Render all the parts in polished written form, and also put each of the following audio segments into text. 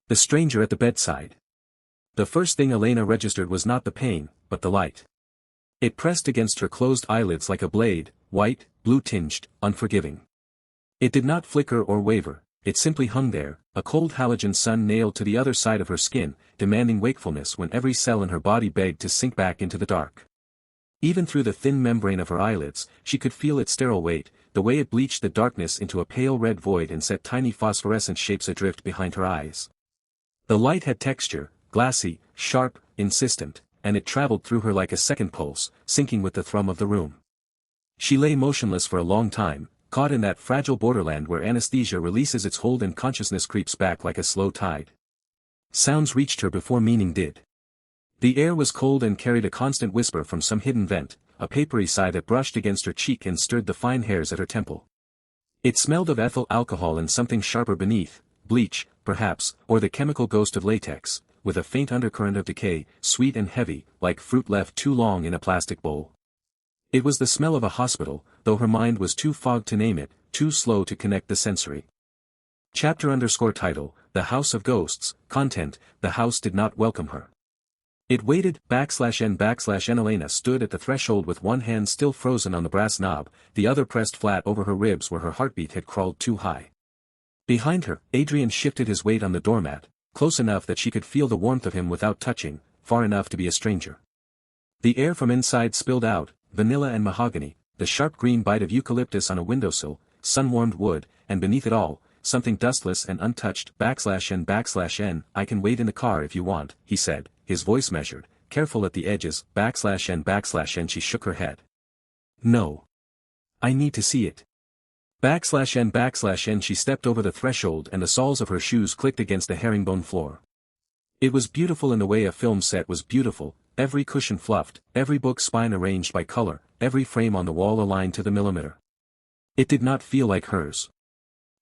The stranger at the bedside. The first thing Elena registered was not the pain, but the light. It pressed against her closed eyelids like a blade, white, blue-tinged, unforgiving. It did not flicker or waver, it simply hung there, a cold halogen sun nailed to the other side of her skin, demanding wakefulness when every cell in her body begged to sink back into the dark. Even through the thin membrane of her eyelids, she could feel its sterile weight, the way it bleached the darkness into a pale red void and set tiny phosphorescent shapes adrift behind her eyes. The light had texture, glassy, sharp, insistent, and it traveled through her like a second pulse, syncing with the thrum of the room. She lay motionless for a long time, caught in that fragile borderland where anesthesia releases its hold and consciousness creeps back like a slow tide. Sounds reached her before meaning did. The air was cold and carried a constant whisper from some hidden vent, a papery sigh that brushed against her cheek and stirred the fine hairs at her temple. It smelled of ethyl alcohol and something sharper beneath, bleach, perhaps, or the chemical ghost of latex, with a faint undercurrent of decay, sweet and heavy, like fruit left too long in a plastic bowl. It was the smell of a hospital, though her mind was too fogged to name it, too slow to connect the sensory. Chapter_title, The House of Ghosts, content, The house did not welcome her. It waited, /n/n Elena stood at the threshold with one hand still frozen on the brass knob, the other pressed flat over her ribs where her heartbeat had crawled too high. Behind her, Adrian shifted his weight on the doormat, close enough that she could feel the warmth of him without touching, far enough to be a stranger. The air from inside spilled out, vanilla and mahogany, the sharp green bite of eucalyptus on a windowsill, sun-warmed wood, and beneath it all, something dustless and untouched, /n/n I can wait in the car if you want, he said, his voice measured, careful at the edges, /n/n she shook her head. No. I need to see it. /n/n she stepped over the threshold and the soles of her shoes clicked against the herringbone floor. It was beautiful in the way a film set was beautiful, every cushion fluffed, every book spine arranged by color, every frame on the wall aligned to the millimeter. It did not feel like hers.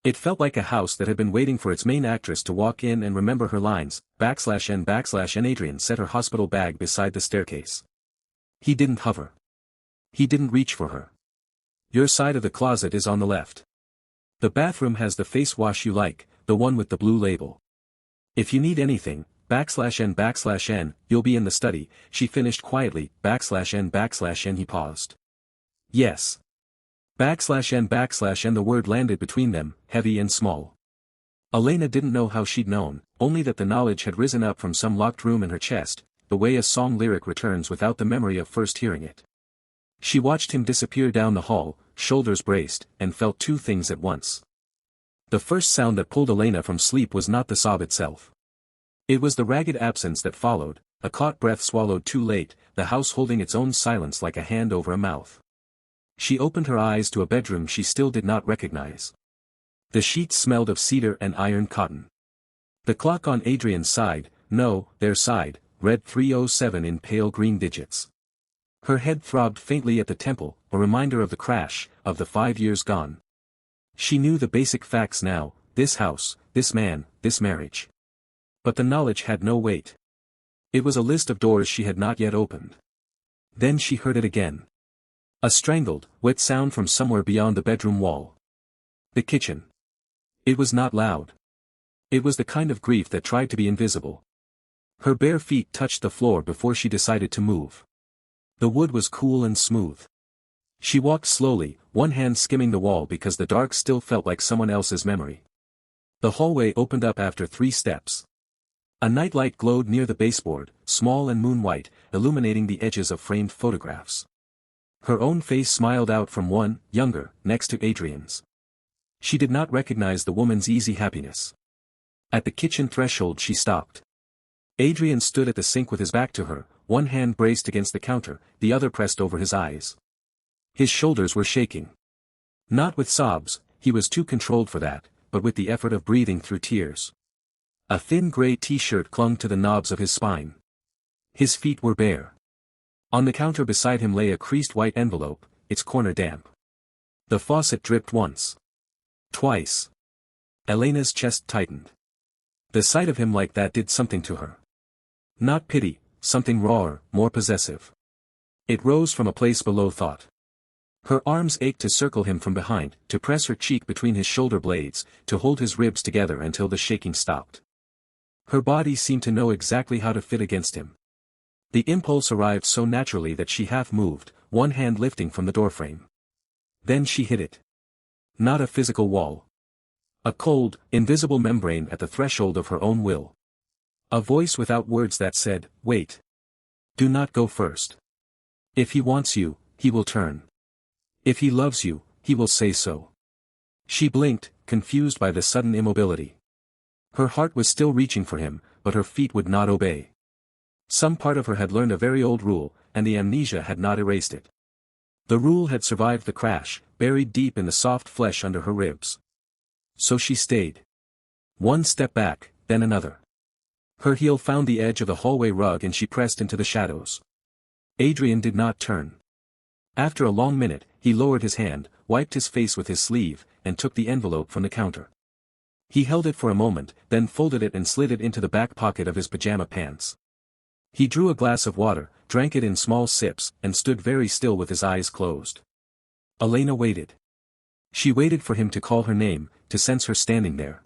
It felt like a house that had been waiting for its main actress to walk in and remember her lines, /n/n Adrian set her hospital bag beside the staircase. He didn't hover. He didn't reach for her. Your side of the closet is on the left. The bathroom has the face wash you like, the one with the blue label. If you need anything, /n/n you'll be in the study, she finished quietly, /n/n he paused. Yes. /n/n the word landed between them, heavy and small. Elena didn't know how she'd known, only that the knowledge had risen up from some locked room in her chest, the way a song lyric returns without the memory of first hearing it. She watched him disappear down the hall, shoulders braced, and felt two things at once. The first sound that pulled Elena from sleep was not the sob itself. It was the ragged absence that followed, a caught breath swallowed too late, the house holding its own silence like a hand over a mouth. She opened her eyes to a bedroom she still did not recognize. The sheets smelled of cedar and iron cotton. The clock on Adrian's side, no, their side, read 3:07 in pale green digits. Her head throbbed faintly at the temple, a reminder of the crash, of the 5 years gone. She knew the basic facts now, this house, this man, this marriage. But the knowledge had no weight. It was a list of doors she had not yet opened. Then she heard it again. A strangled, wet sound from somewhere beyond the bedroom wall. The kitchen. It was not loud. It was the kind of grief that tried to be invisible. Her bare feet touched the floor before she decided to move. The wood was cool and smooth. She walked slowly, one hand skimming the wall because the dark still felt like someone else's memory. The hallway opened up after 3 steps. A nightlight glowed near the baseboard, small and moon-white, illuminating the edges of framed photographs. Her own face smiled out from one, younger, next to Adrian's. She did not recognize the woman's easy happiness. At the kitchen threshold she stopped. Adrian stood at the sink with his back to her, one hand braced against the counter, the other pressed over his eyes. His shoulders were shaking. Not with sobs, he was too controlled for that, but with the effort of breathing through tears. A thin gray t-shirt clung to the knobs of his spine. His feet were bare. On the counter beside him lay a creased white envelope, its corner damp. The faucet dripped once. Twice. Elena's chest tightened. The sight of him like that did something to her. Not pity, something rawer, more possessive. It rose from a place below thought. Her arms ached to circle him from behind, to press her cheek between his shoulder blades, to hold his ribs together until the shaking stopped. Her body seemed to know exactly how to fit against him. The impulse arrived so naturally that she half moved, one hand lifting from the doorframe. Then she hit it. Not a physical wall. A cold, invisible membrane at the threshold of her own will. A voice without words that said, "Wait. Do not go first. If he wants you, he will turn. If he loves you, he will say so." She blinked, confused by the sudden immobility. Her heart was still reaching for him, but her feet would not obey. Some part of her had learned a very old rule, and the amnesia had not erased it. The rule had survived the crash, buried deep in the soft flesh under her ribs. So she stayed. One step back, then another. Her heel found the edge of the hallway rug and she pressed into the shadows. Adrian did not turn. After a long minute, he lowered his hand, wiped his face with his sleeve, and took the envelope from the counter. He held it for a moment, then folded it and slid it into the back pocket of his pajama pants. He drew a glass of water, drank it in small sips, and stood very still with his eyes closed. Elena waited. She waited for him to call her name, to sense her standing there.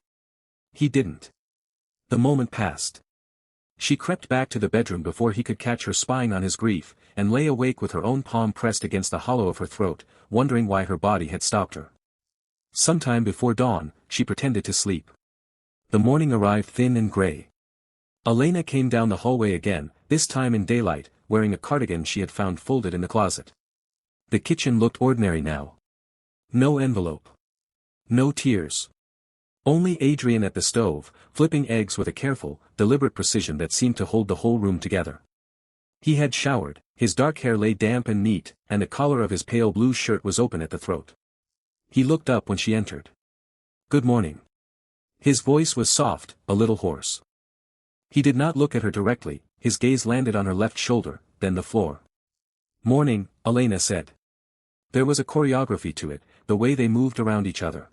He didn't. The moment passed. She crept back to the bedroom before he could catch her spying on his grief, and lay awake with her own palm pressed against the hollow of her throat, wondering why her body had stopped her. Sometime before dawn, she pretended to sleep. The morning arrived thin and grey. Elena came down the hallway again, this time in daylight, wearing a cardigan she had found folded in the closet. The kitchen looked ordinary now. No envelope. No tears. Only Adrian at the stove, flipping eggs with a careful, deliberate precision that seemed to hold the whole room together. He had showered, his dark hair lay damp and neat, and the collar of his pale blue shirt was open at the throat. He looked up when she entered. "Good morning." His voice was soft, a little hoarse. He did not look at her directly, his gaze landed on her left shoulder, then the floor. "Morning," Elena said. There was a choreography to it, the way they moved around each other.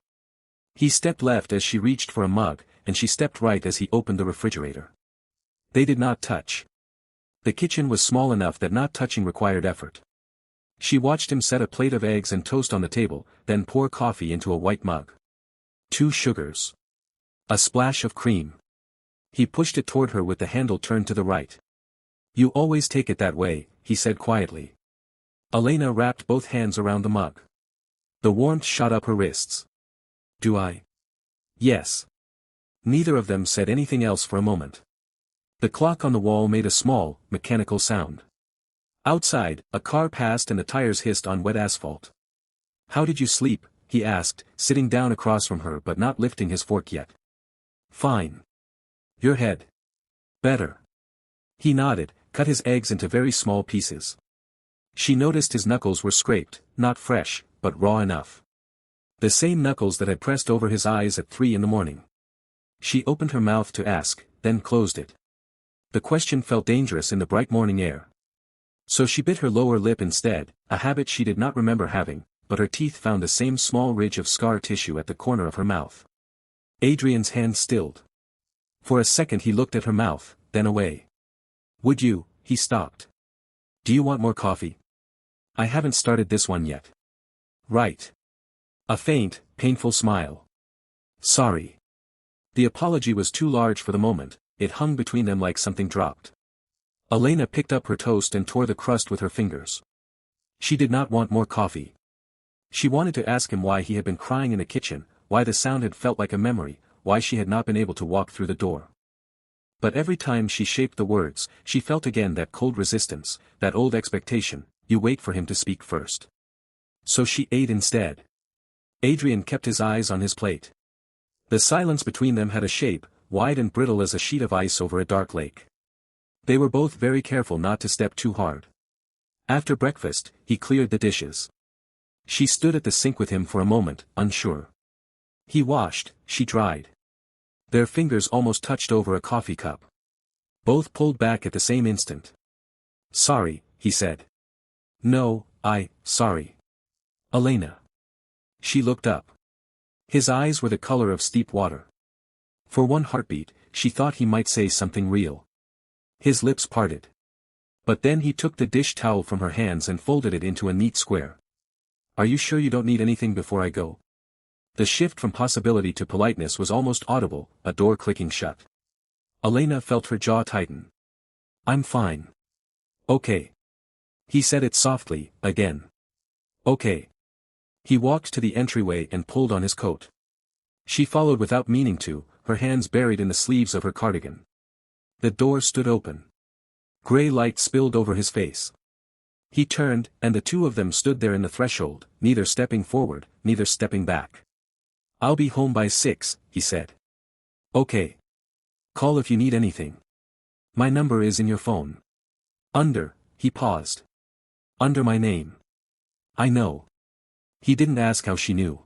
He stepped left as she reached for a mug, and she stepped right as he opened the refrigerator. They did not touch. The kitchen was small enough that not touching required effort. She watched him set a plate of eggs and toast on the table, then pour coffee into a white mug. 2 sugars. A splash of cream. He pushed it toward her with the handle turned to the right. "You always take it that way," he said quietly. Elena wrapped both hands around the mug. The warmth shot up her wrists. "Do I?" "Yes." Neither of them said anything else for a moment. The clock on the wall made a small, mechanical sound. Outside, a car passed and the tires hissed on wet asphalt. "How did you sleep?" he asked, sitting down across from her but not lifting his fork yet. "Fine. Your head?" "Better." He nodded, cut his eggs into very small pieces. She noticed his knuckles were scraped, not fresh, but raw enough. The same knuckles that had pressed over his eyes at 3 in the morning. She opened her mouth to ask, then closed it. The question felt dangerous in the bright morning air. So she bit her lower lip instead, a habit she did not remember having, but her teeth found the same small ridge of scar tissue at the corner of her mouth. Adrian's hand stilled. For a second he looked at her mouth, then away. "Would you?" He stopped. "Do you want more coffee?" "I haven't started this one yet." "Right." A faint, painful smile. "Sorry." The apology was too large for the moment, it hung between them like something dropped. Elena picked up her toast and tore the crust with her fingers. She did not want more coffee. She wanted to ask him why he had been crying in the kitchen, why the sound had felt like a memory, why she had not been able to walk through the door. But every time she shaped the words, she felt again that cold resistance, that old expectation, you wait for him to speak first. So she ate instead. Adrian kept his eyes on his plate. The silence between them had a shape, wide and brittle as a sheet of ice over a dark lake. They were both very careful not to step too hard. After breakfast, he cleared the dishes. She stood at the sink with him for a moment, unsure. He washed, she dried. Their fingers almost touched over a coffee cup. Both pulled back at the same instant. "Sorry," he said. "No, sorry. Elena." She looked up. His eyes were the color of steep water. For one heartbeat, she thought he might say something real. His lips parted. But then he took the dish towel from her hands and folded it into a neat square. "Are you sure you don't need anything before I go?" The shift from possibility to politeness was almost audible, a door clicking shut. Elena felt her jaw tighten. I'm fine. Okay. He said it softly, again. Okay. He walked to the entryway and pulled on his coat. She followed without meaning to, her hands buried in the sleeves of her cardigan. The door stood open. Gray light spilled over his face. He turned, and the two of them stood there in the threshold, neither stepping forward, neither stepping back. I'll be home by 6, he said. Okay. Call if you need anything. My number is in your phone. He paused. Under my name. I know. He didn't ask how she knew.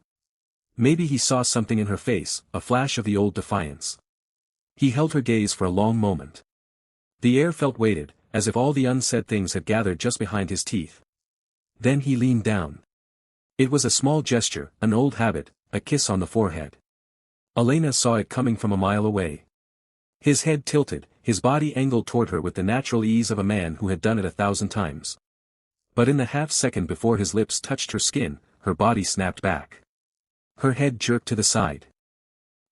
Maybe he saw something in her face, a flash of the old defiance. He held her gaze for a long moment. The air felt weighted, as if all the unsaid things had gathered just behind his teeth. Then he leaned down. It was a small gesture, an old habit, a kiss on the forehead. Elena saw it coming from a mile away. His head tilted, his body angled toward her with the natural ease of a man who had done it 1,000 times. But in the half-second before his lips touched her skin, her body snapped back. Her head jerked to the side.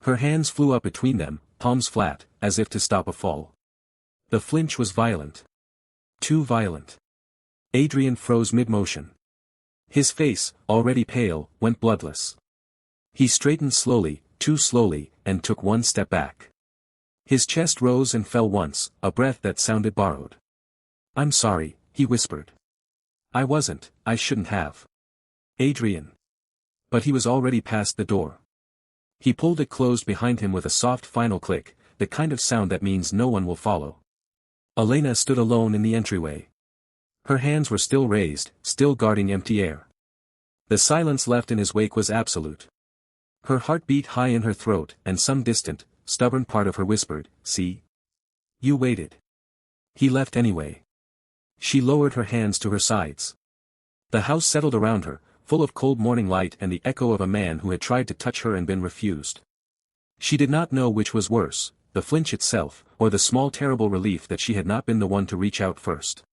Her hands flew up between them, palms flat, as if to stop a fall. The flinch was violent. Too violent. Adrian froze mid-motion. His face, already pale, went bloodless. He straightened slowly, too slowly, and took one step back. His chest rose and fell once, a breath that sounded borrowed. I'm sorry, he whispered. I shouldn't have. Adrian. But he was already past the door. He pulled it closed behind him with a soft final click, the kind of sound that means no one will follow. Elena stood alone in the entryway. Her hands were still raised, still guarding empty air. The silence left in his wake was absolute. Her heart beat high in her throat, and some distant, stubborn part of her whispered, "See? You waited. He left anyway." She lowered her hands to her sides. The house settled around her, full of cold morning light and the echo of a man who had tried to touch her and been refused. She did not know which was worse, the flinch itself, or the small terrible relief that she had not been the one to reach out first.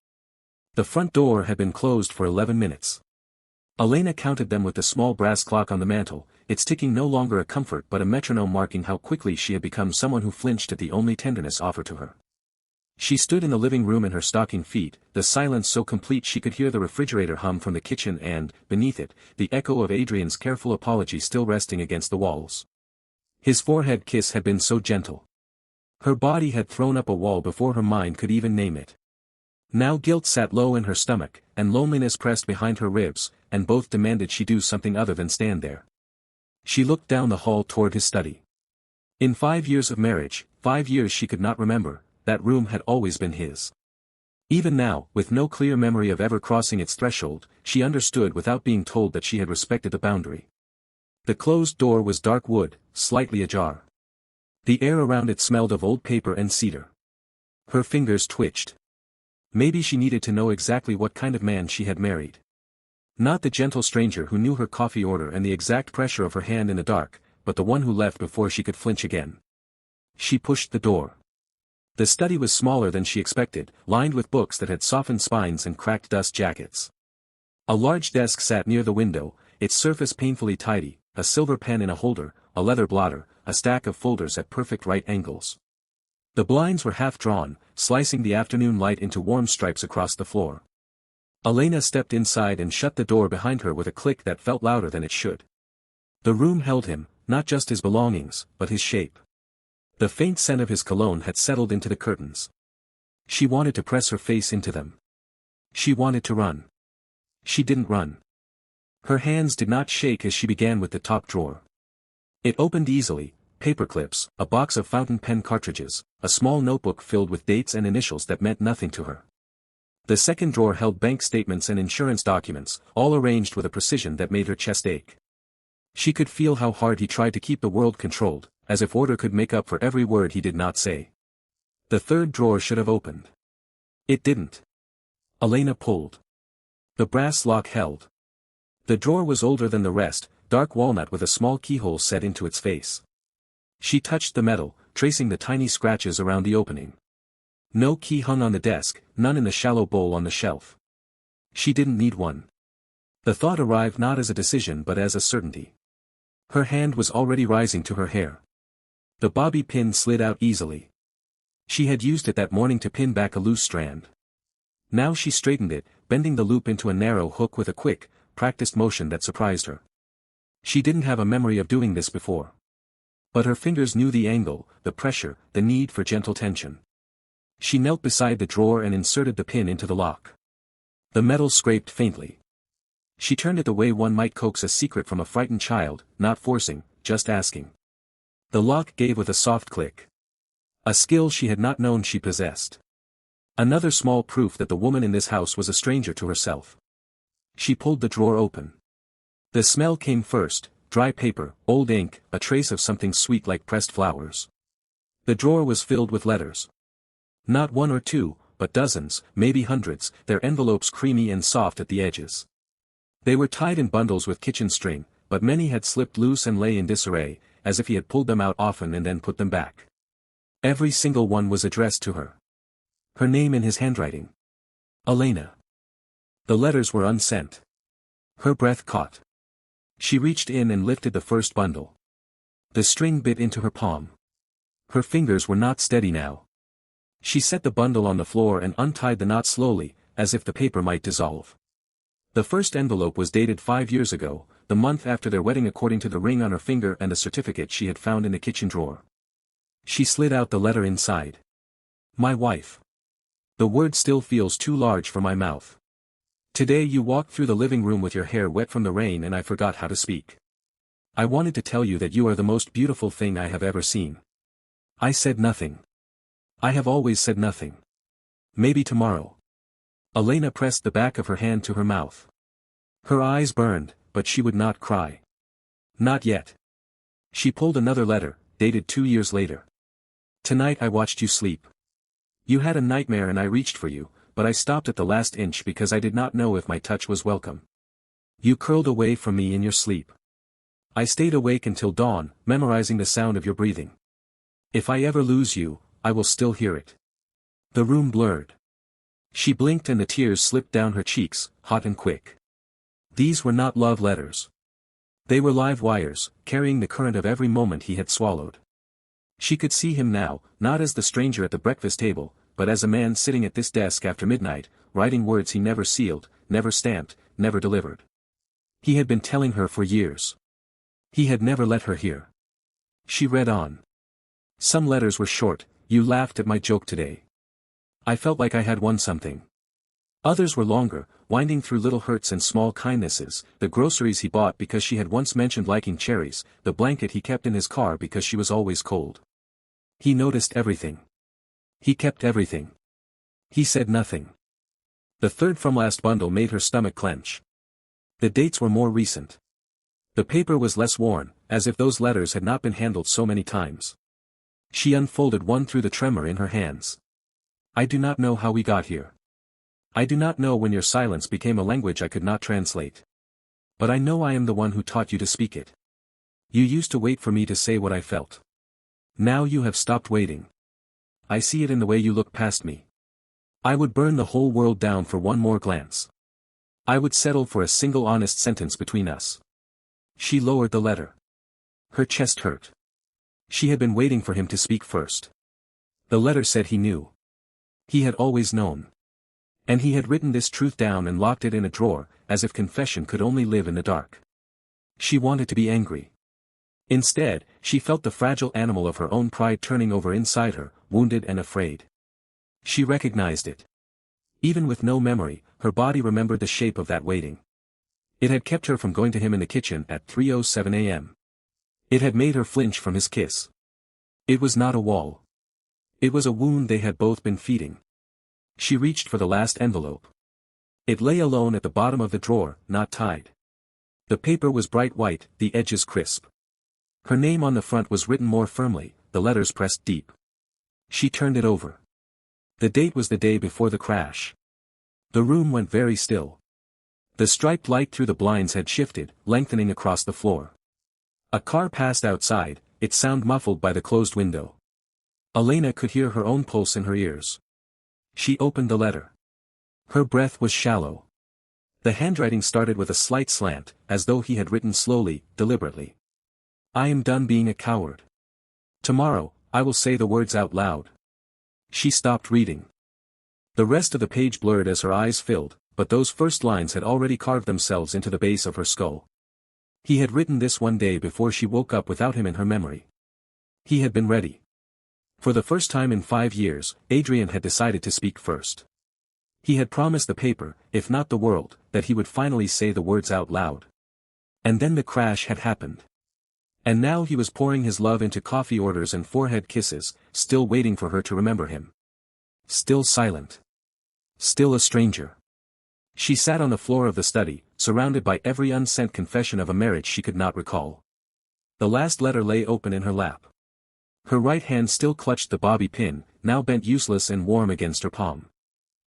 The front door had been closed for 11 minutes. Elena counted them with the small brass clock on the mantel, its ticking no longer a comfort but a metronome marking how quickly she had become someone who flinched at the only tenderness offered to her. She stood in the living room in her stocking feet, the silence so complete she could hear the refrigerator hum from the kitchen and, beneath it, the echo of Adrian's careful apology still resting against the walls. His forehead kiss had been so gentle. Her body had thrown up a wall before her mind could even name it. Now guilt sat low in her stomach, and loneliness pressed behind her ribs, and both demanded she do something other than stand there. She looked down the hall toward his study. In 5 years of marriage, 5 years she could not remember, that room had always been his. Even now, with no clear memory of ever crossing its threshold, she understood without being told that she had respected the boundary. The closed door was dark wood, slightly ajar. The air around it smelled of old paper and cedar. Her fingers twitched. Maybe she needed to know exactly what kind of man she had married. Not the gentle stranger who knew her coffee order and the exact pressure of her hand in the dark, but the one who left before she could flinch again. She pushed the door. The study was smaller than she expected, lined with books that had softened spines and cracked dust jackets. A large desk sat near the window, its surface painfully tidy, a silver pen in a holder, a leather blotter, a stack of folders at perfect right angles. The blinds were half drawn, slicing the afternoon light into warm stripes across the floor. Elena stepped inside and shut the door behind her with a click that felt louder than it should. The room held him, not just his belongings, but his shape. The faint scent of his cologne had settled into the curtains. She wanted to press her face into them. She wanted to run. She didn't run. Her hands did not shake as she began with the top drawer. It opened easily, paperclips, a box of fountain pen cartridges, a small notebook filled with dates and initials that meant nothing to her. The second drawer held bank statements and insurance documents, all arranged with a precision that made her chest ache. She could feel how hard he tried to keep the world controlled, as if order could make up for every word he did not say. The third drawer should have opened. It didn't. Elena pulled. The brass lock held. The drawer was older than the rest, dark walnut with a small keyhole set into its face. She touched the metal, tracing the tiny scratches around the opening. No key hung on the desk, none in the shallow bowl on the shelf. She didn't need one. The thought arrived not as a decision but as a certainty. Her hand was already rising to her hair. The bobby pin slid out easily. She had used it that morning to pin back a loose strand. Now she straightened it, bending the loop into a narrow hook with a quick, practiced motion that surprised her. She didn't have a memory of doing this before. But her fingers knew the angle, the pressure, the need for gentle tension. She knelt beside the drawer and inserted the pin into the lock. The metal scraped faintly. She turned it the way one might coax a secret from a frightened child, not forcing, just asking. The lock gave with a soft click. A skill she had not known she possessed. Another small proof that the woman in this house was a stranger to herself. She pulled the drawer open. The smell came first, dry paper, old ink, a trace of something sweet like pressed flowers. The drawer was filled with letters. Not one or two, but dozens, maybe hundreds, their envelopes creamy and soft at the edges. They were tied in bundles with kitchen string, but many had slipped loose and lay in disarray, as if he had pulled them out often and then put them back. Every single one was addressed to her. Her name in his handwriting. Elena. The letters were unsent. Her breath caught. She reached in and lifted the first bundle. The string bit into her palm. Her fingers were not steady now. She set the bundle on the floor and untied the knot slowly, as if the paper might dissolve. The first envelope was dated 5 years ago, the month after their wedding according to the ring on her finger and the certificate she had found in the kitchen drawer. She slid out the letter inside. My wife. The word still feels too large for my mouth. Today you walked through the living room with your hair wet from the rain and I forgot how to speak. I wanted to tell you that you are the most beautiful thing I have ever seen. I said nothing. I have always said nothing. Maybe tomorrow. Elena pressed the back of her hand to her mouth. Her eyes burned, but she would not cry. Not yet. She pulled another letter, dated 2 years later. Tonight I watched you sleep. You had a nightmare and I reached for you, but I stopped at the last inch because I did not know if my touch was welcome. You curled away from me in your sleep. I stayed awake until dawn, memorizing the sound of your breathing. If I ever lose you, I will still hear it. The room blurred. She blinked and the tears slipped down her cheeks, hot and quick. These were not love letters. They were live wires, carrying the current of every moment he had swallowed. She could see him now, not as the stranger at the breakfast table, but as a man sitting at this desk after midnight, writing words he never sealed, never stamped, never delivered. He had been telling her for years. He had never let her hear. She read on. Some letters were short. You laughed at my joke today. I felt like I had won something. Others were longer, winding through little hurts and small kindnesses, the groceries he bought because she had once mentioned liking cherries, the blanket he kept in his car because she was always cold. He noticed everything. He kept everything. He said nothing. The third from last bundle made her stomach clench. The dates were more recent. The paper was less worn, as if those letters had not been handled so many times. She unfolded one through the tremor in her hands. I do not know how we got here. I do not know when your silence became a language I could not translate. But I know I am the one who taught you to speak it. You used to wait for me to say what I felt. Now you have stopped waiting. I see it in the way you look past me. I would burn the whole world down for one more glance. I would settle for a single honest sentence between us. She lowered the letter. Her chest hurt. She had been waiting for him to speak first. The letter said he knew. He had always known. And he had written this truth down and locked it in a drawer, as if confession could only live in the dark. She wanted to be angry. Instead, she felt the fragile animal of her own pride turning over inside her, wounded and afraid. She recognized it. Even with no memory, her body remembered the shape of that waiting. It had kept her from going to him in the kitchen at 3:07 a.m. It had made her flinch from his kiss. It was not a wall. It was a wound they had both been feeding. She reached for the last envelope. It lay alone at the bottom of the drawer, not tied. The paper was bright white, the edges crisp. Her name on the front was written more firmly, the letters pressed deep. She turned it over. The date was the day before the crash. The room went very still. The striped light through the blinds had shifted, lengthening across the floor. A car passed outside, its sound muffled by the closed window. Elena could hear her own pulse in her ears. She opened the letter. Her breath was shallow. The handwriting started with a slight slant, as though he had written slowly, deliberately. I am done being a coward. Tomorrow, I will say the words out loud. She stopped reading. The rest of the page blurred as her eyes filled, but those first lines had already carved themselves into the base of her skull. He had written this one day before she woke up without him in her memory. He had been ready. For the first time in 5 years, Adrian had decided to speak first. He had promised the paper, if not the world, that he would finally say the words out loud. And then the crash had happened. And now he was pouring his love into coffee orders and forehead kisses, still waiting for her to remember him. Still silent. Still a stranger. She sat on the floor of the study, surrounded by every unsent confession of a marriage she could not recall. The last letter lay open in her lap. Her right hand still clutched the bobby pin, now bent useless and warm against her palm.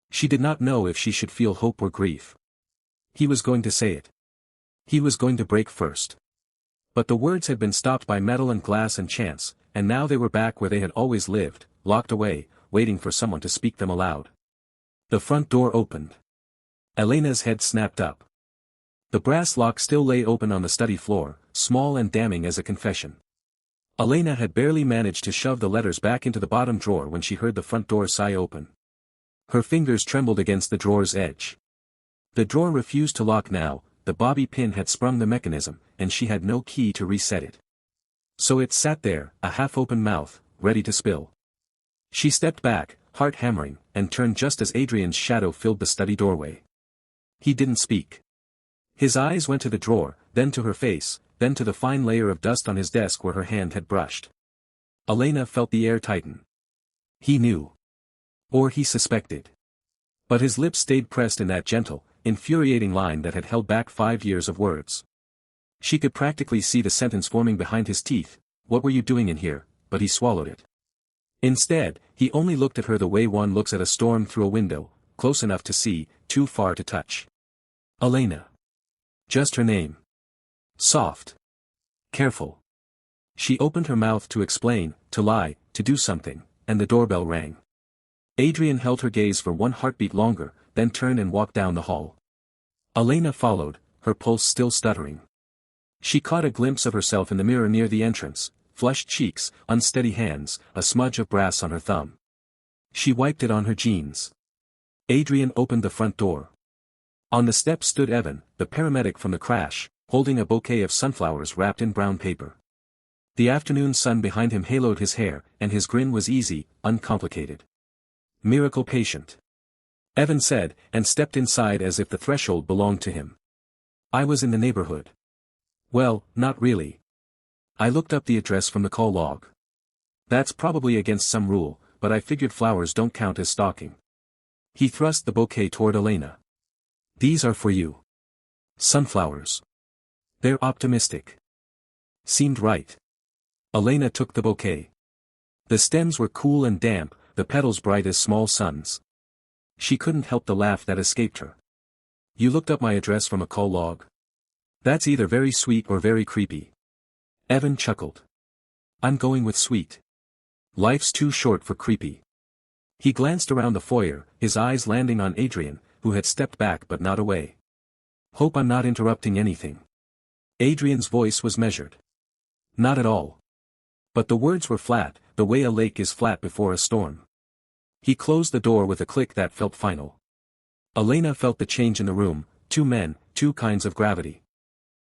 She did not know if she should feel hope or grief. He was going to say it. He was going to break first. But the words had been stopped by metal and glass and chance, and now they were back where they had always lived, locked away, waiting for someone to speak them aloud. The front door opened. Elena's head snapped up. The brass lock still lay open on the study floor, small and damning as a confession. Elena had barely managed to shove the letters back into the bottom drawer when she heard the front door sigh open. Her fingers trembled against the drawer's edge. The drawer refused to lock now, the bobby pin had sprung the mechanism, and she had no key to reset it. So it sat there, a half-open mouth, ready to spill. She stepped back, heart hammering, and turned just as Adrian's shadow filled the study doorway. He didn't speak. His eyes went to the drawer, then to her face, then to the fine layer of dust on his desk where her hand had brushed. Elena felt the air tighten. He knew. Or he suspected. But his lips stayed pressed in that gentle, infuriating line that had held back 5 years of words. She could practically see the sentence forming behind his teeth, "What were you doing in here?" but he swallowed it. Instead, he only looked at her the way one looks at a storm through a window, close enough to see, too far to touch. Elena. Just her name. Soft. Careful. She opened her mouth to explain, to lie, to do something, and the doorbell rang. Adrian held her gaze for one heartbeat longer, then turned and walked down the hall. Elena followed, her pulse still stuttering. She caught a glimpse of herself in the mirror near the entrance, flushed cheeks, unsteady hands, a smudge of brass on her thumb. She wiped it on her jeans. Adrian opened the front door. On the steps stood Evan, the paramedic from the crash, holding a bouquet of sunflowers wrapped in brown paper. The afternoon sun behind him haloed his hair, and his grin was easy, uncomplicated. "Miracle patient," Evan said, and stepped inside as if the threshold belonged to him. "I was in the neighborhood." "Well, not really. I looked up the address from the call log. That's probably against some rule, but I figured flowers don't count as stalking." He thrust the bouquet toward Elena. "These are for you. Sunflowers. They're optimistic." Seemed right. Elena took the bouquet. The stems were cool and damp, the petals bright as small suns. She couldn't help the laugh that escaped her. "You looked up my address from a call log? That's either very sweet or very creepy." Evan chuckled. "I'm going with sweet. Life's too short for creepy." He glanced around the foyer, his eyes landing on Adrian, who had stepped back but not away. "Hope I'm not interrupting anything." Adrian's voice was measured. "Not at all." But the words were flat, the way a lake is flat before a storm. He closed the door with a click that felt final. Elena felt the change in the room, 2 men, 2 kinds of gravity.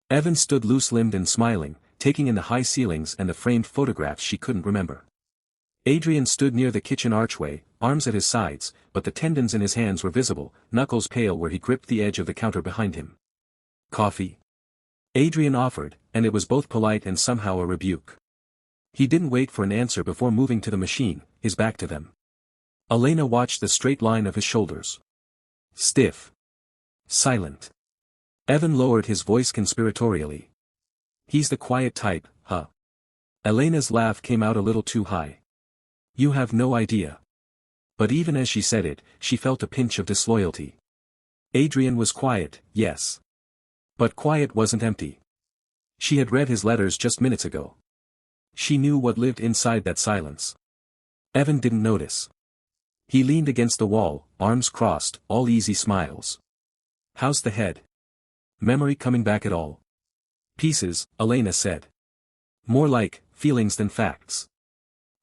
Evan stood loose-limbed and smiling, taking in the high ceilings and the framed photographs she couldn't remember. Adrian stood near the kitchen archway, arms at his sides, but the tendons in his hands were visible, knuckles pale where he gripped the edge of the counter behind him. "Coffee?" Adrian offered, and it was both polite and somehow a rebuke. He didn't wait for an answer before moving to the machine, his back to them. Elena watched the straight line of his shoulders. Stiff. Silent. Evan lowered his voice conspiratorially. "He's the quiet type, huh?" Elena's laugh came out a little too high. "You have no idea." But even as she said it, she felt a pinch of disloyalty. Adrian was quiet, yes. But quiet wasn't empty. She had read his letters just minutes ago. She knew what lived inside that silence. Evan didn't notice. He leaned against the wall, arms crossed, all easy smiles. "How's the head? Memory coming back at all?" "Pieces," Elena said. "More like feelings than facts."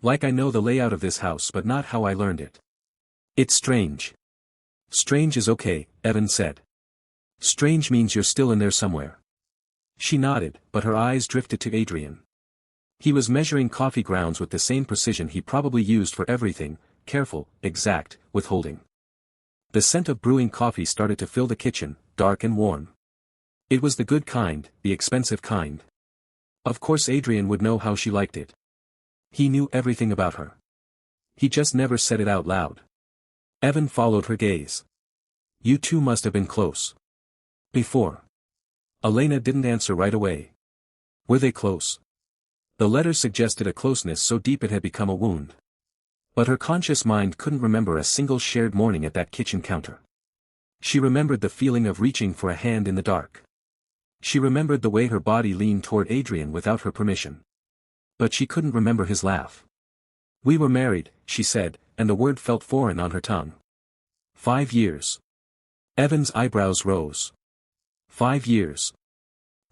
Like I know the layout of this house but not how I learned it. It's strange. Strange is okay, Evan said. Strange means you're still in there somewhere. She nodded, but her eyes drifted to Adrian. He was measuring coffee grounds with the same precision he probably used for everything, careful, exact, withholding. The scent of brewing coffee started to fill the kitchen, dark and warm. It was the good kind, the expensive kind. Of course Adrian would know how she liked it. He knew everything about her. He just never said it out loud. Evan followed her gaze. You two must have been close. Before. Elena didn't answer right away. Were they close? The letters suggested a closeness so deep it had become a wound. But her conscious mind couldn't remember a single shared morning at that kitchen counter. She remembered the feeling of reaching for a hand in the dark. She remembered the way her body leaned toward Adrian without her permission. But she couldn't remember his laugh. We were married, she said, and the word felt foreign on her tongue. 5 years. Evan's eyebrows rose. 5 years.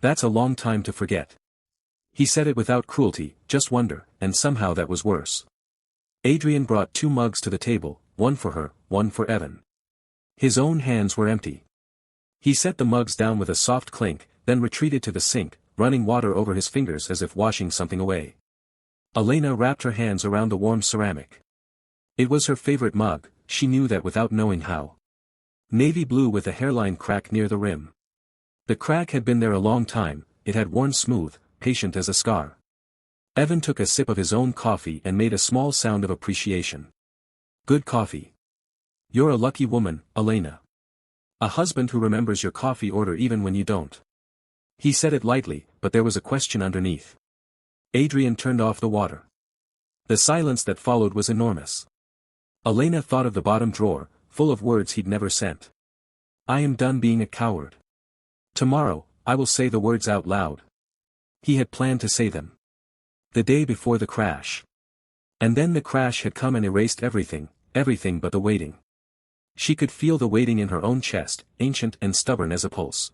That's a long time to forget. He said it without cruelty, just wonder, and somehow that was worse. Adrian brought 2 mugs to the table, one for her, one for Evan. His own hands were empty. He set the mugs down with a soft clink, then retreated to the sink, running water over his fingers as if washing something away. Elena wrapped her hands around the warm ceramic. It was her favorite mug, she knew that without knowing how. Navy blue with a hairline crack near the rim. The crack had been there a long time, it had worn smooth, patient as a scar. Evan took a sip of his own coffee and made a small sound of appreciation. Good coffee. You're a lucky woman, Elena. A husband who remembers your coffee order even when you don't. He said it lightly, but there was a question underneath. Adrian turned off the water. The silence that followed was enormous. Elena thought of the bottom drawer, full of words he'd never sent. I am done being a coward. Tomorrow, I will say the words out loud. He had planned to say them. The day before the crash. And then the crash had come and erased everything, everything but the waiting. She could feel the waiting in her own chest, ancient and stubborn as a pulse.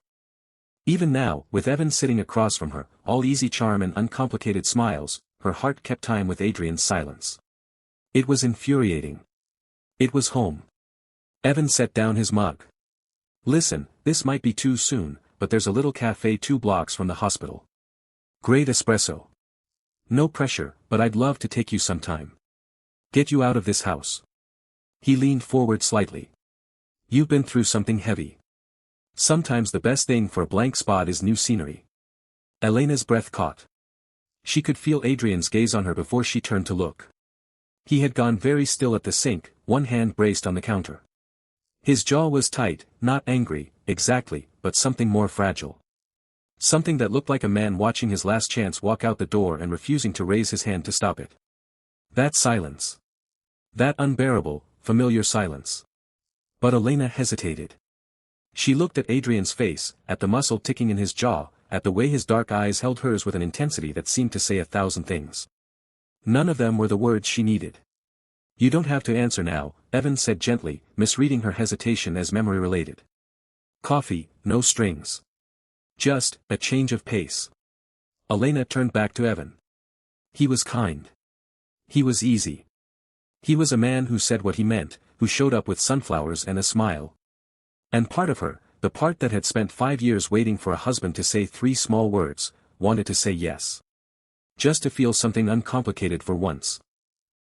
Even now, with Evan sitting across from her, all easy charm and uncomplicated smiles, her heart kept time with Adrian's silence. It was infuriating. It was home. Evan set down his mug. Listen, this might be too soon, but there's a little cafe 2 blocks from the hospital. Great espresso. No pressure, but I'd love to take you sometime. Get you out of this house. He leaned forward slightly. You've been through something heavy. Sometimes the best thing for a blank spot is new scenery. Elena's breath caught. She could feel Adrian's gaze on her before she turned to look. He had gone very still at the sink, one hand braced on the counter. His jaw was tight, not angry, exactly, but something more fragile. Something that looked like a man watching his last chance walk out the door and refusing to raise his hand to stop it. That silence. That unbearable, familiar silence. But Elena hesitated. She looked at Adrian's face, at the muscle ticking in his jaw, at the way his dark eyes held hers with an intensity that seemed to say 1,000 things. None of them were the words she needed. You don't have to answer now, Evan said gently, misreading her hesitation as memory-related. Coffee, no strings. Just, a change of pace. Elena turned back to Evan. He was kind. He was easy. He was a man who said what he meant, who showed up with sunflowers and a smile. And part of her, the part that had spent 5 years waiting for a husband to say 3 small words, wanted to say yes. Just to feel something uncomplicated for once.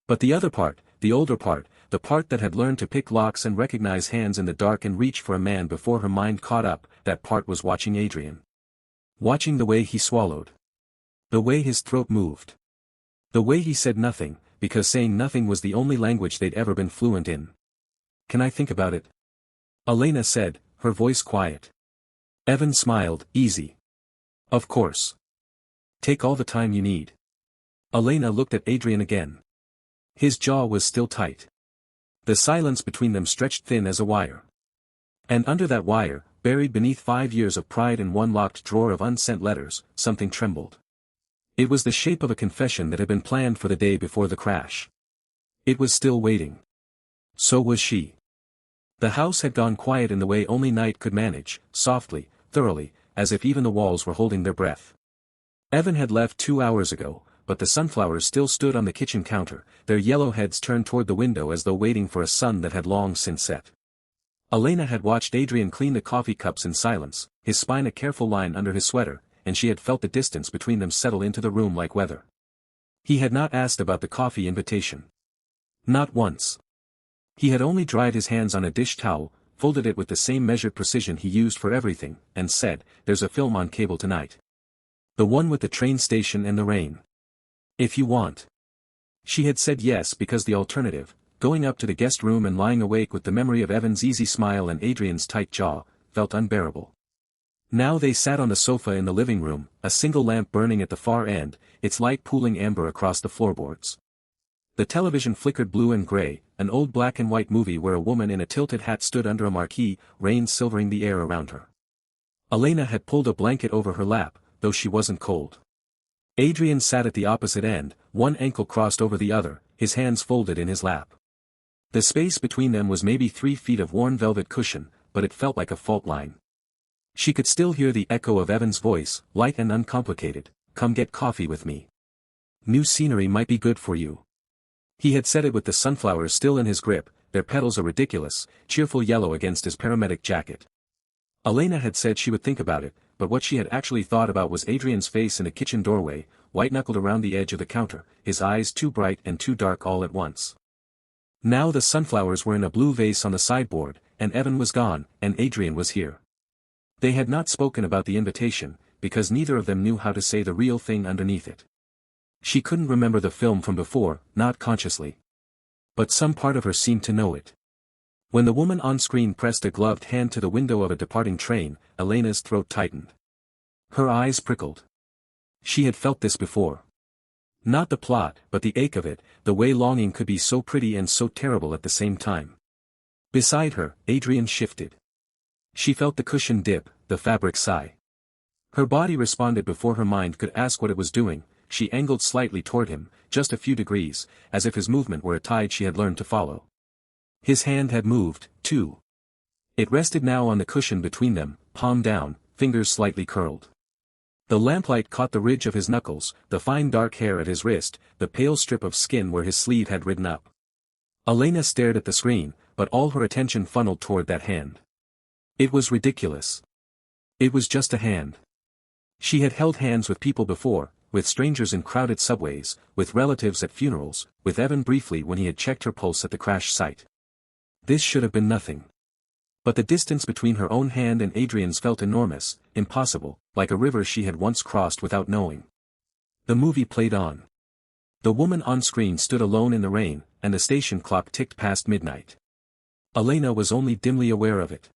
But the other part, the older part, the part that had learned to pick locks and recognize hands in the dark and reach for a man before her mind caught up, that part was watching Adrian. Watching the way he swallowed. The way his throat moved. The way he said nothing, because saying nothing was the only language they'd ever been fluent in. Can I think about it? Elena said, her voice quiet. Evan smiled, easy. Of course. Take all the time you need. Elena looked at Adrian again. His jaw was still tight. The silence between them stretched thin as a wire. And under that wire, buried beneath 5 years of pride in one locked drawer of unsent letters, something trembled. It was the shape of a confession that had been planned for the day before the crash. It was still waiting. So was she. The house had gone quiet in the way only night could manage, softly, thoroughly, as if even the walls were holding their breath. Evan had left 2 hours ago, but the sunflowers still stood on the kitchen counter, their yellow heads turned toward the window as though waiting for a sun that had long since set. Elena had watched Adrian clean the coffee cups in silence, his spine a careful line under his sweater, and she had felt the distance between them settle into the room like weather. He had not asked about the coffee invitation. Not once. He had only dried his hands on a dish towel, folded it with the same measured precision he used for everything, and said, "There's a film on cable tonight. The one with the train station and the rain. If you want." She had said yes because the alternative, going up to the guest room and lying awake with the memory of Evan's easy smile and Adrian's tight jaw, felt unbearable. Now they sat on the sofa in the living room, a single lamp burning at the far end, its light pooling amber across the floorboards. The television flickered blue and gray, an old black and white movie where a woman in a tilted hat stood under a marquee, rain silvering the air around her. Elena had pulled a blanket over her lap, though she wasn't cold. Adrian sat at the opposite end, one ankle crossed over the other, his hands folded in his lap. The space between them was maybe 3 feet of worn velvet cushion, but it felt like a fault line. She could still hear the echo of Evan's voice, light and uncomplicated, "Come get coffee with me. New scenery might be good for you." He had said it with the sunflowers still in his grip, their petals a ridiculous, cheerful yellow against his paramedic jacket. Elena had said she would think about it, but what she had actually thought about was Adrian's face in a kitchen doorway, white-knuckled around the edge of the counter, his eyes too bright and too dark all at once. Now the sunflowers were in a blue vase on the sideboard, and Evan was gone, and Adrian was here. They had not spoken about the invitation, because neither of them knew how to say the real thing underneath it. She couldn't remember the film from before, not consciously. But some part of her seemed to know it. When the woman on screen pressed a gloved hand to the window of a departing train, Elena's throat tightened. Her eyes prickled. She had felt this before. Not the plot, but the ache of it, the way longing could be so pretty and so terrible at the same time. Beside her, Adrian shifted. She felt the cushion dip, the fabric sigh. Her body responded before her mind could ask what it was doing. She angled slightly toward him, just a few degrees, as if his movement were a tide she had learned to follow. His hand had moved, too. It rested now on the cushion between them, palm down, fingers slightly curled. The lamplight caught the ridge of his knuckles, the fine dark hair at his wrist, the pale strip of skin where his sleeve had ridden up. Elena stared at the screen, but all her attention funneled toward that hand. It was ridiculous. It was just a hand. She had held hands with people before, with strangers in crowded subways, with relatives at funerals, with Evan briefly when he had checked her pulse at the crash site. This should have been nothing. But the distance between her own hand and Adrian's felt enormous, impossible, like a river she had once crossed without knowing. The movie played on. The woman on screen stood alone in the rain, and the station clock ticked past midnight. Elena was only dimly aware of it.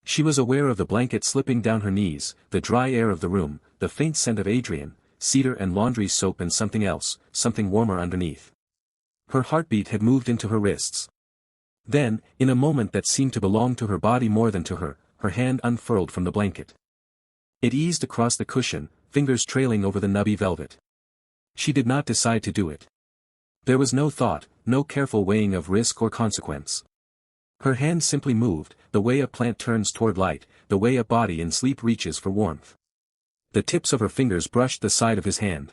She was aware of the blanket slipping down her knees, the dry air of the room, the faint scent of Adrian, cedar and laundry soap and something else, something warmer underneath. Her heartbeat had moved into her wrists. Then, in a moment that seemed to belong to her body more than to her, her hand unfurled from the blanket. It eased across the cushion, fingers trailing over the nubby velvet. She did not decide to do it. There was no thought, no careful weighing of risk or consequence. Her hand simply moved, the way a plant turns toward light, the way a body in sleep reaches for warmth. The tips of her fingers brushed the side of his hand.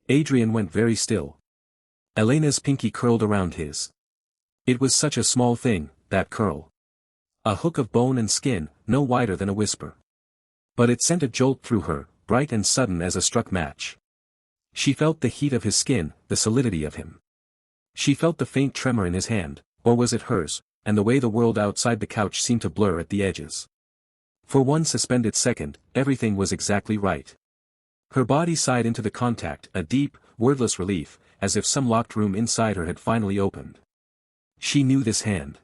Adrian went very still. Elena's pinky curled around his. It was such a small thing, that curl. A hook of bone and skin, no wider than a whisper. But it sent a jolt through her, bright and sudden as a struck match. She felt the heat of his skin, the solidity of him. She felt the faint tremor in his hand, or was it hers, and the way the world outside the couch seemed to blur at the edges. For one suspended second, everything was exactly right. Her body sighed into the contact, a deep, wordless relief, as if some locked room inside her had finally opened. She knew this hand.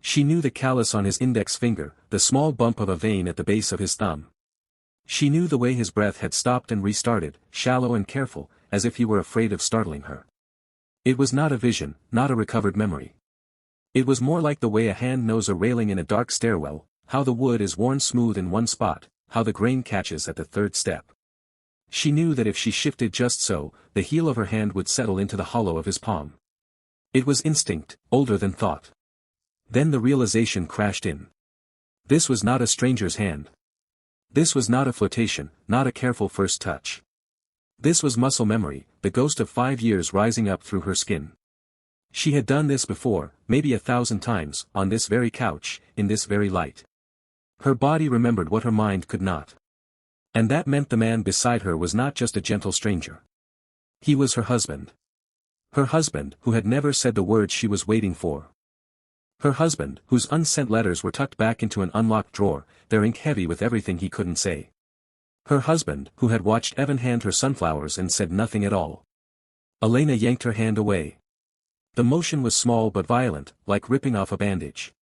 She knew the callus on his index finger, the small bump of a vein at the base of his thumb. She knew the way his breath had stopped and restarted, shallow and careful, as if he were afraid of startling her. It was not a vision, not a recovered memory. It was more like the way a hand knows a railing in a dark stairwell, how the wood is worn smooth in one spot, how the grain catches at the third step. She knew that if she shifted just so, the heel of her hand would settle into the hollow of his palm. It was instinct, older than thought. Then the realization crashed in. This was not a stranger's hand. This was not a flirtation, not a careful first touch. This was muscle memory, the ghost of 5 years rising up through her skin. She had done this before, maybe 1,000 times, on this very couch, in this very light. Her body remembered what her mind could not. And that meant the man beside her was not just a gentle stranger. He was her husband. Her husband, who had never said the words she was waiting for. Her husband, whose unsent letters were tucked back into an unlocked drawer, their ink heavy with everything he couldn't say. Her husband, who had watched Evan hand her sunflowers and said nothing at all. Elena yanked her hand away. The motion was small but violent, like ripping off a bandage.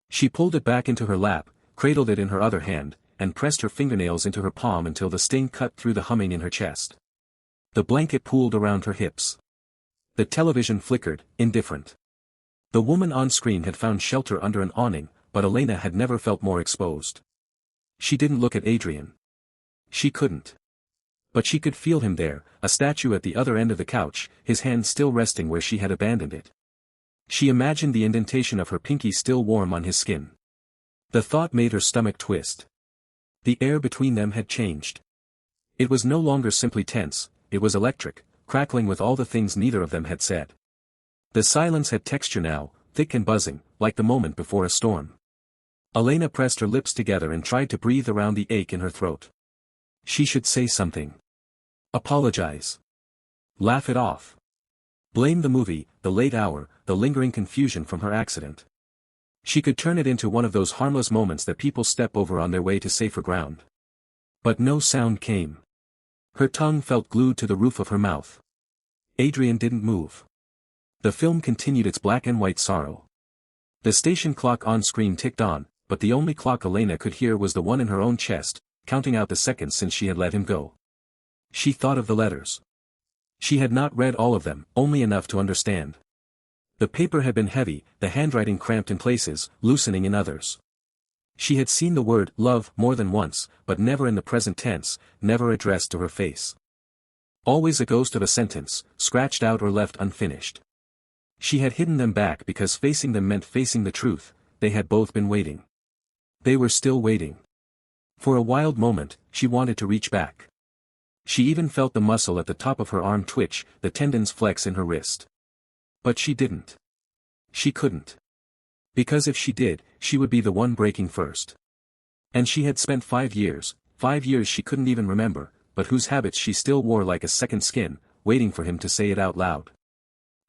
She pulled it back into her lap, cradled it in her other hand, and pressed her fingernails into her palm until the sting cut through the humming in her chest. The blanket pooled around her hips. The television flickered, indifferent. The woman on screen had found shelter under an awning, but Elena had never felt more exposed. She didn't look at Adrian. She couldn't. But she could feel him there, a statue at the other end of the couch, his hand still resting where she had abandoned it. She imagined the indentation of her pinky still warm on his skin. The thought made her stomach twist. The air between them had changed. It was no longer simply tense, it was electric, crackling with all the things neither of them had said. The silence had texture now, thick and buzzing, like the moment before a storm. Elena pressed her lips together and tried to breathe around the ache in her throat. She should say something. Apologize. Laugh it off. Blame the movie, the late hour, the lingering confusion from her accident. She could turn it into one of those harmless moments that people step over on their way to safer ground. But no sound came. Her tongue felt glued to the roof of her mouth. Adrian didn't move. The film continued its black and white sorrow. The station clock on screen ticked on, but the only clock Elena could hear was the one in her own chest, counting out the seconds since she had let him go. She thought of the letters. She had not read all of them, only enough to understand. The paper had been heavy, the handwriting cramped in places, loosening in others. She had seen the word love more than once, but never in the present tense, never addressed to her face. Always a ghost of a sentence, scratched out or left unfinished. She had hidden them back because facing them meant facing the truth. They had both been waiting. They were still waiting. For a wild moment, she wanted to reach back. She even felt the muscle at the top of her arm twitch, the tendons flex in her wrist. But she didn't. She couldn't. Because if she did, she would be the one breaking first. And she had spent 5 years she couldn't even remember, but whose habits she still wore like a second skin, waiting for him to say it out loud.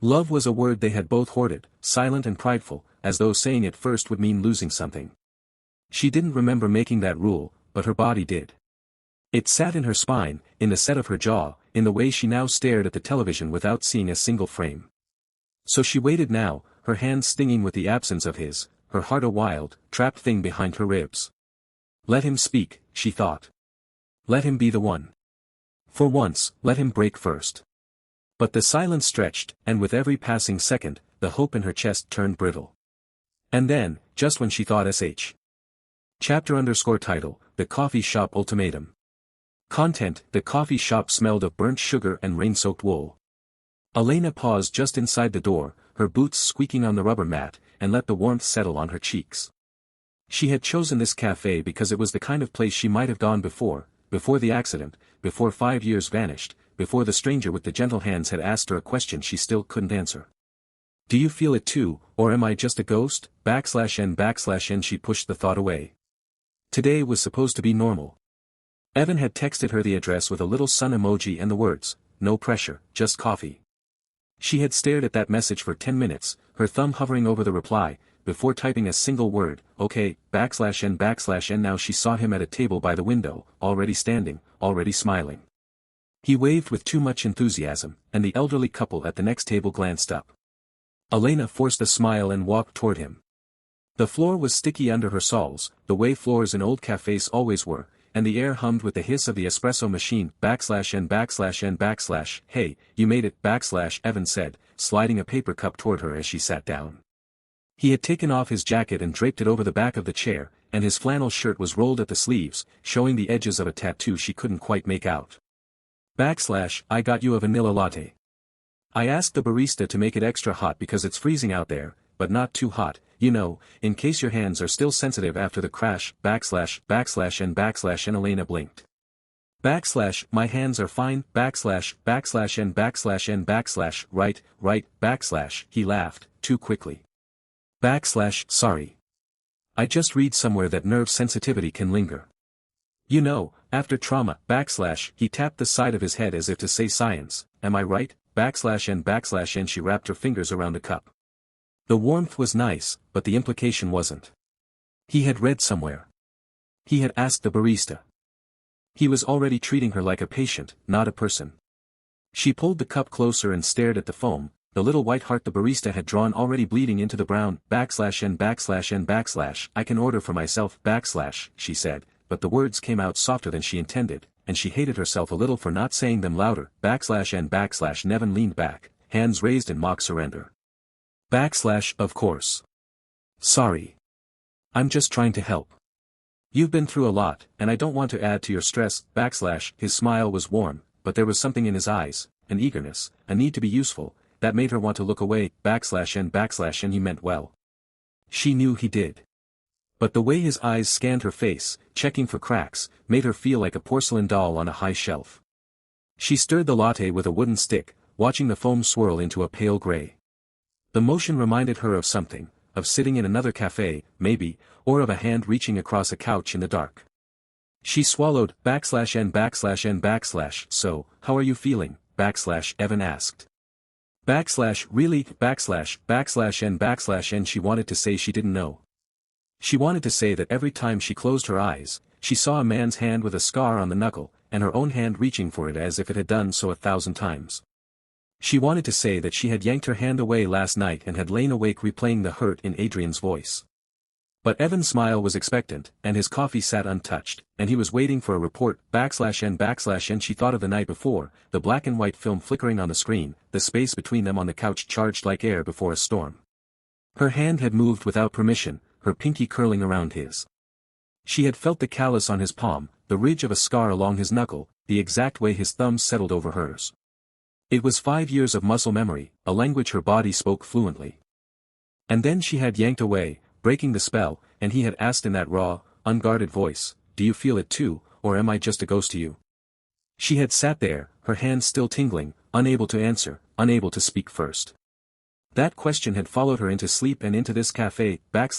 Love was a word they had both hoarded, silent and prideful, as though saying it first would mean losing something. She didn't remember making that rule, but her body did. It sat in her spine, in the set of her jaw, in the way she now stared at the television without seeing a single frame. So she waited now, her hands stinging with the absence of his, her heart a wild, trapped thing behind her ribs. Let him speak, she thought. Let him be the one. For once, let him break first. But the silence stretched, and with every passing second, the hope in her chest turned brittle. And then, just when she thought sh. Chapter_title, The Coffee Shop Ultimatum. Content, the coffee shop smelled of burnt sugar and rain-soaked wool. Elena paused just inside the door, her boots squeaking on the rubber mat, and let the warmth settle on her cheeks. She had chosen this cafe because it was the kind of place she might have gone before the accident, before 5 years vanished, before the stranger with the gentle hands had asked her a question she still couldn't answer. Do you feel it too, or am I just a ghost? /n/n She pushed the thought away. Today was supposed to be normal. Evan had texted her the address with a little sun emoji and the words, no pressure, just coffee. She had stared at that message for 10 minutes, her thumb hovering over the reply, before typing a single word, okay, /n/n Now she saw him at a table by the window, already standing, already smiling. He waved with too much enthusiasm, and the elderly couple at the next table glanced up. Elena forced a smile and walked toward him. The floor was sticky under her soles, the way floors in old cafes always were, and the air hummed with the hiss of the espresso machine, /n/n/. Hey, you made it, Evan said, sliding a paper cup toward her as she sat down. He had taken off his jacket and draped it over the back of the chair, and his flannel shirt was rolled at the sleeves, showing the edges of a tattoo she couldn't quite make out. I got you a vanilla latte. I asked the barista to make it extra hot because it's freezing out there, but not too hot, you know, in case your hands are still sensitive after the crash, /n/n. Elena blinked. My hands are fine, right, he laughed, too quickly. Sorry. I just read somewhere that nerve sensitivity can linger. You know, after trauma, he tapped the side of his head as if to say science, am I right, and she wrapped her fingers around the cup. The warmth was nice, but the implication wasn't. He had read somewhere. He had asked the barista. He was already treating her like a patient, not a person. She pulled the cup closer and stared at the foam, the little white heart the barista had drawn already bleeding into the brown, I can order for myself, she said, but the words came out softer than she intended, and she hated herself a little for not saying them louder, Nevin leaned back, hands raised in mock surrender. Of course. Sorry. I'm just trying to help. You've been through a lot, and I don't want to add to your stress, his smile was warm, but there was something in his eyes, an eagerness, a need to be useful, that made her want to look away, and he meant well. She knew he did. But the way his eyes scanned her face, checking for cracks, made her feel like a porcelain doll on a high shelf. She stirred the latte with a wooden stick, watching the foam swirl into a pale gray. The motion reminded her of something, of sitting in another cafe, maybe, or of a hand reaching across a couch in the dark. She swallowed, so, how are you feeling, Evan asked. Really, and she wanted to say she didn't know. She wanted to say that every time she closed her eyes, she saw a man's hand with a scar on the knuckle, and her own hand reaching for it as if it had done so 1,000 times. She wanted to say that she had yanked her hand away last night and had lain awake replaying the hurt in Adrian's voice. But Evan's smile was expectant, and his coffee sat untouched, and he was waiting for a report, and she thought of the night before, the black and white film flickering on the screen, the space between them on the couch charged like air before a storm. Her hand had moved without permission, her pinky curling around his. She had felt the callus on his palm, the ridge of a scar along his knuckle, the exact way his thumbs settled over hers. It was 5 years of muscle memory, a language her body spoke fluently. And then she had yanked away, breaking the spell, and he had asked in that raw, unguarded voice, do you feel it too, or am I just a ghost to you? She had sat there, her hands still tingling, unable to answer, unable to speak first. That question had followed her into sleep and into this cafe, I'm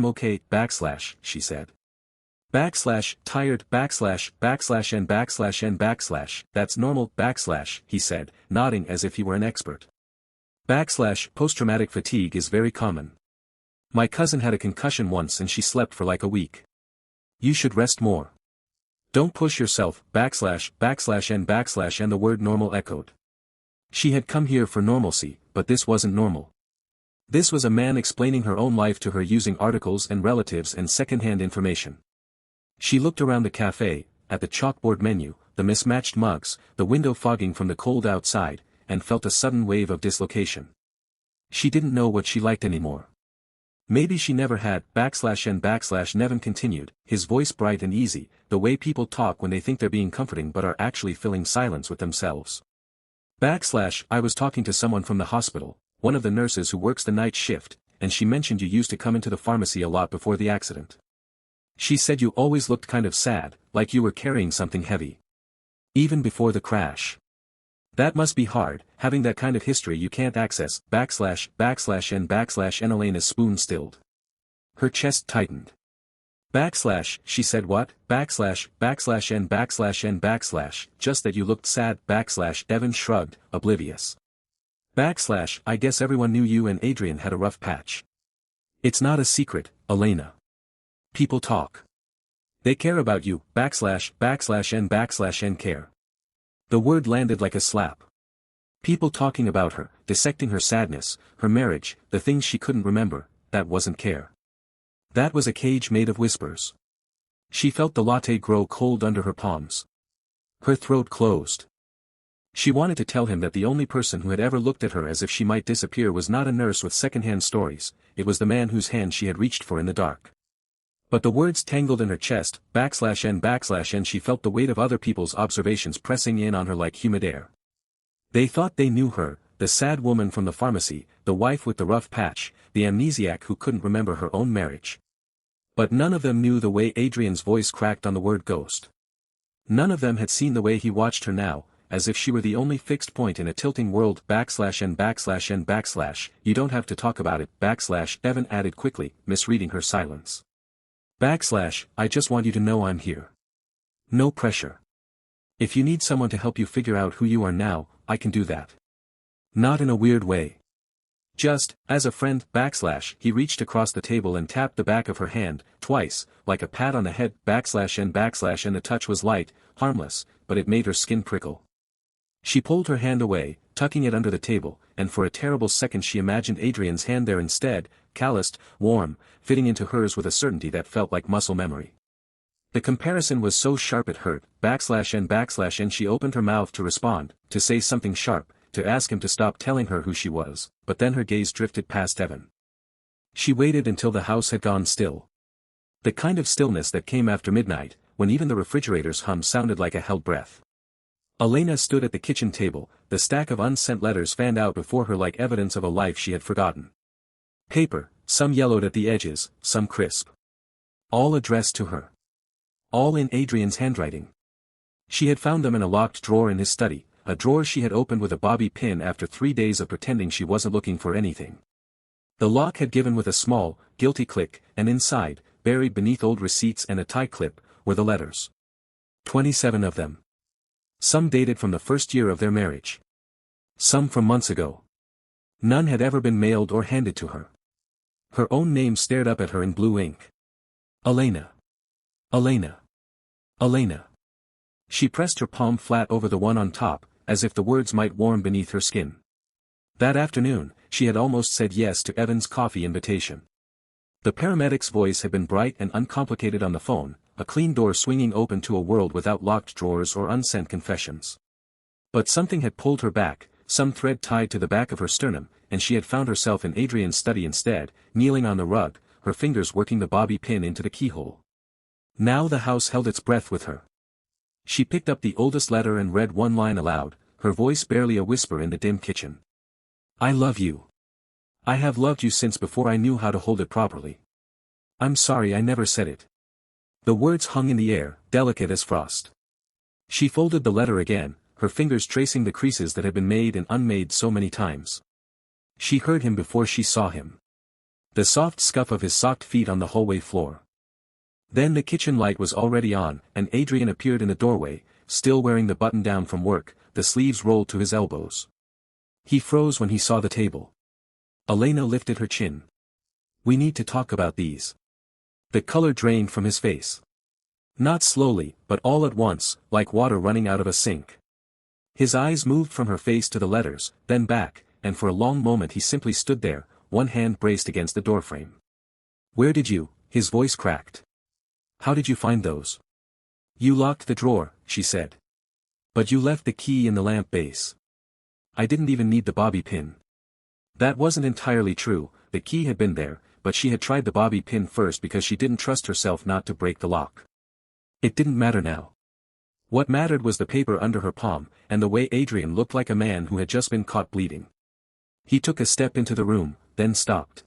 okay, she said. Tired, that's normal, he said, nodding as if he were an expert. Post-traumatic fatigue is very common. My cousin had a concussion once and she slept for like a week. You should rest more. Don't push yourself, and the word normal echoed. She had come here for normalcy, but this wasn't normal. This was a man explaining her own life to her using articles and relatives and second-hand information. She looked around the cafe, at the chalkboard menu, the mismatched mugs, the window fogging from the cold outside, and felt a sudden wave of dislocation. She didn't know what she liked anymore. Maybe she never had, Nevin continued, his voice bright and easy, the way people talk when they think they're being comforting but are actually filling silence with themselves. I was talking to someone from the hospital, one of the nurses who works the night shift, and she mentioned you used to come into the pharmacy a lot before the accident. She said you always looked kind of sad, like you were carrying something heavy. Even before the crash. That must be hard, having that kind of history you can't access, and Elena's spoon stilled. Her chest tightened. She said what, and just that you looked sad, Evan shrugged, oblivious. I guess everyone knew you and Adrian had a rough patch. It's not a secret, Elena. People talk. They care about you, and care. The word landed like a slap. People talking about her, dissecting her sadness, her marriage, the things she couldn't remember, that wasn't care. That was a cage made of whispers. She felt the latte grow cold under her palms. Her throat closed. She wanted to tell him that the only person who had ever looked at her as if she might disappear was not a nurse with second-hand stories, it was the man whose hand she had reached for in the dark. But the words tangled in her chest, and she felt the weight of other people's observations pressing in on her like humid air. They thought they knew her, the sad woman from the pharmacy, the wife with the rough patch, the amnesiac who couldn't remember her own marriage. But none of them knew the way Adrian's voice cracked on the word ghost. None of them had seen the way he watched her now, as if she were the only fixed point in a tilting world. \n\n\. You don't have to talk about it. Evan added quickly, misreading her silence. I just want you to know I'm here. No pressure. If you need someone to help you figure out who you are now, I can do that. Not in a weird way. Just, as a friend. He reached across the table and tapped the back of her hand, twice, like a pat on the head. \n\. And the touch was light, harmless, but it made her skin prickle. She pulled her hand away, tucking it under the table, and for a terrible second she imagined Adrian's hand there instead, calloused, warm, fitting into hers with a certainty that felt like muscle memory. The comparison was so sharp it hurt. \n\. And she opened her mouth to respond, to say something sharp, to ask him to stop telling her who she was, but then her gaze drifted past Evan. She waited until the house had gone still. The kind of stillness that came after midnight, when even the refrigerator's hum sounded like a held breath. Elena stood at the kitchen table, the stack of unsent letters fanned out before her like evidence of a life she had forgotten. Paper, some yellowed at the edges, some crisp. All addressed to her. All in Adrian's handwriting. She had found them in a locked drawer in his study, a drawer she had opened with a bobby pin after 3 days of pretending she wasn't looking for anything. The lock had given with a small, guilty click, and inside, buried beneath old receipts and a tie clip, were the letters. 27 of them. Some dated from the first year of their marriage. Some from months ago. None had ever been mailed or handed to her. Her own name stared up at her in blue ink. Elena. Elena. Elena. She pressed her palm flat over the one on top, as if the words might warm beneath her skin. That afternoon, she had almost said yes to Evan's coffee invitation. The paramedic's voice had been bright and uncomplicated on the phone, a clean door swinging open to a world without locked drawers or unsent confessions. But something had pulled her back, some thread tied to the back of her sternum, and she had found herself in Adrian's study instead, kneeling on the rug, her fingers working the bobby pin into the keyhole. Now the house held its breath with her. She picked up the oldest letter and read one line aloud, her voice barely a whisper in the dim kitchen. I love you. I have loved you since before I knew how to hold it properly. I'm sorry I never said it. The words hung in the air, delicate as frost. She folded the letter again, her fingers tracing the creases that had been made and unmade so many times. She heard him before she saw him. The soft scuff of his socked feet on the hallway floor. Then the kitchen light was already on, and Adrian appeared in the doorway, still wearing the button down from work, the sleeves rolled to his elbows. He froze when he saw the table. Elena lifted her chin. We need to talk about these. The color drained from his face. Not slowly, but all at once, like water running out of a sink. His eyes moved from her face to the letters, then back, and for a long moment he simply stood there, one hand braced against the doorframe. Where did you? His voice cracked. How did you find those? You locked the drawer, she said. But you left the key in the lamp base. I didn't even need the bobby pin. That wasn't entirely true, the key had been there, but she had tried the bobby pin first because she didn't trust herself not to break the lock. It didn't matter now. What mattered was the paper under her palm, and the way Adrian looked like a man who had just been caught bleeding. He took a step into the room, then stopped.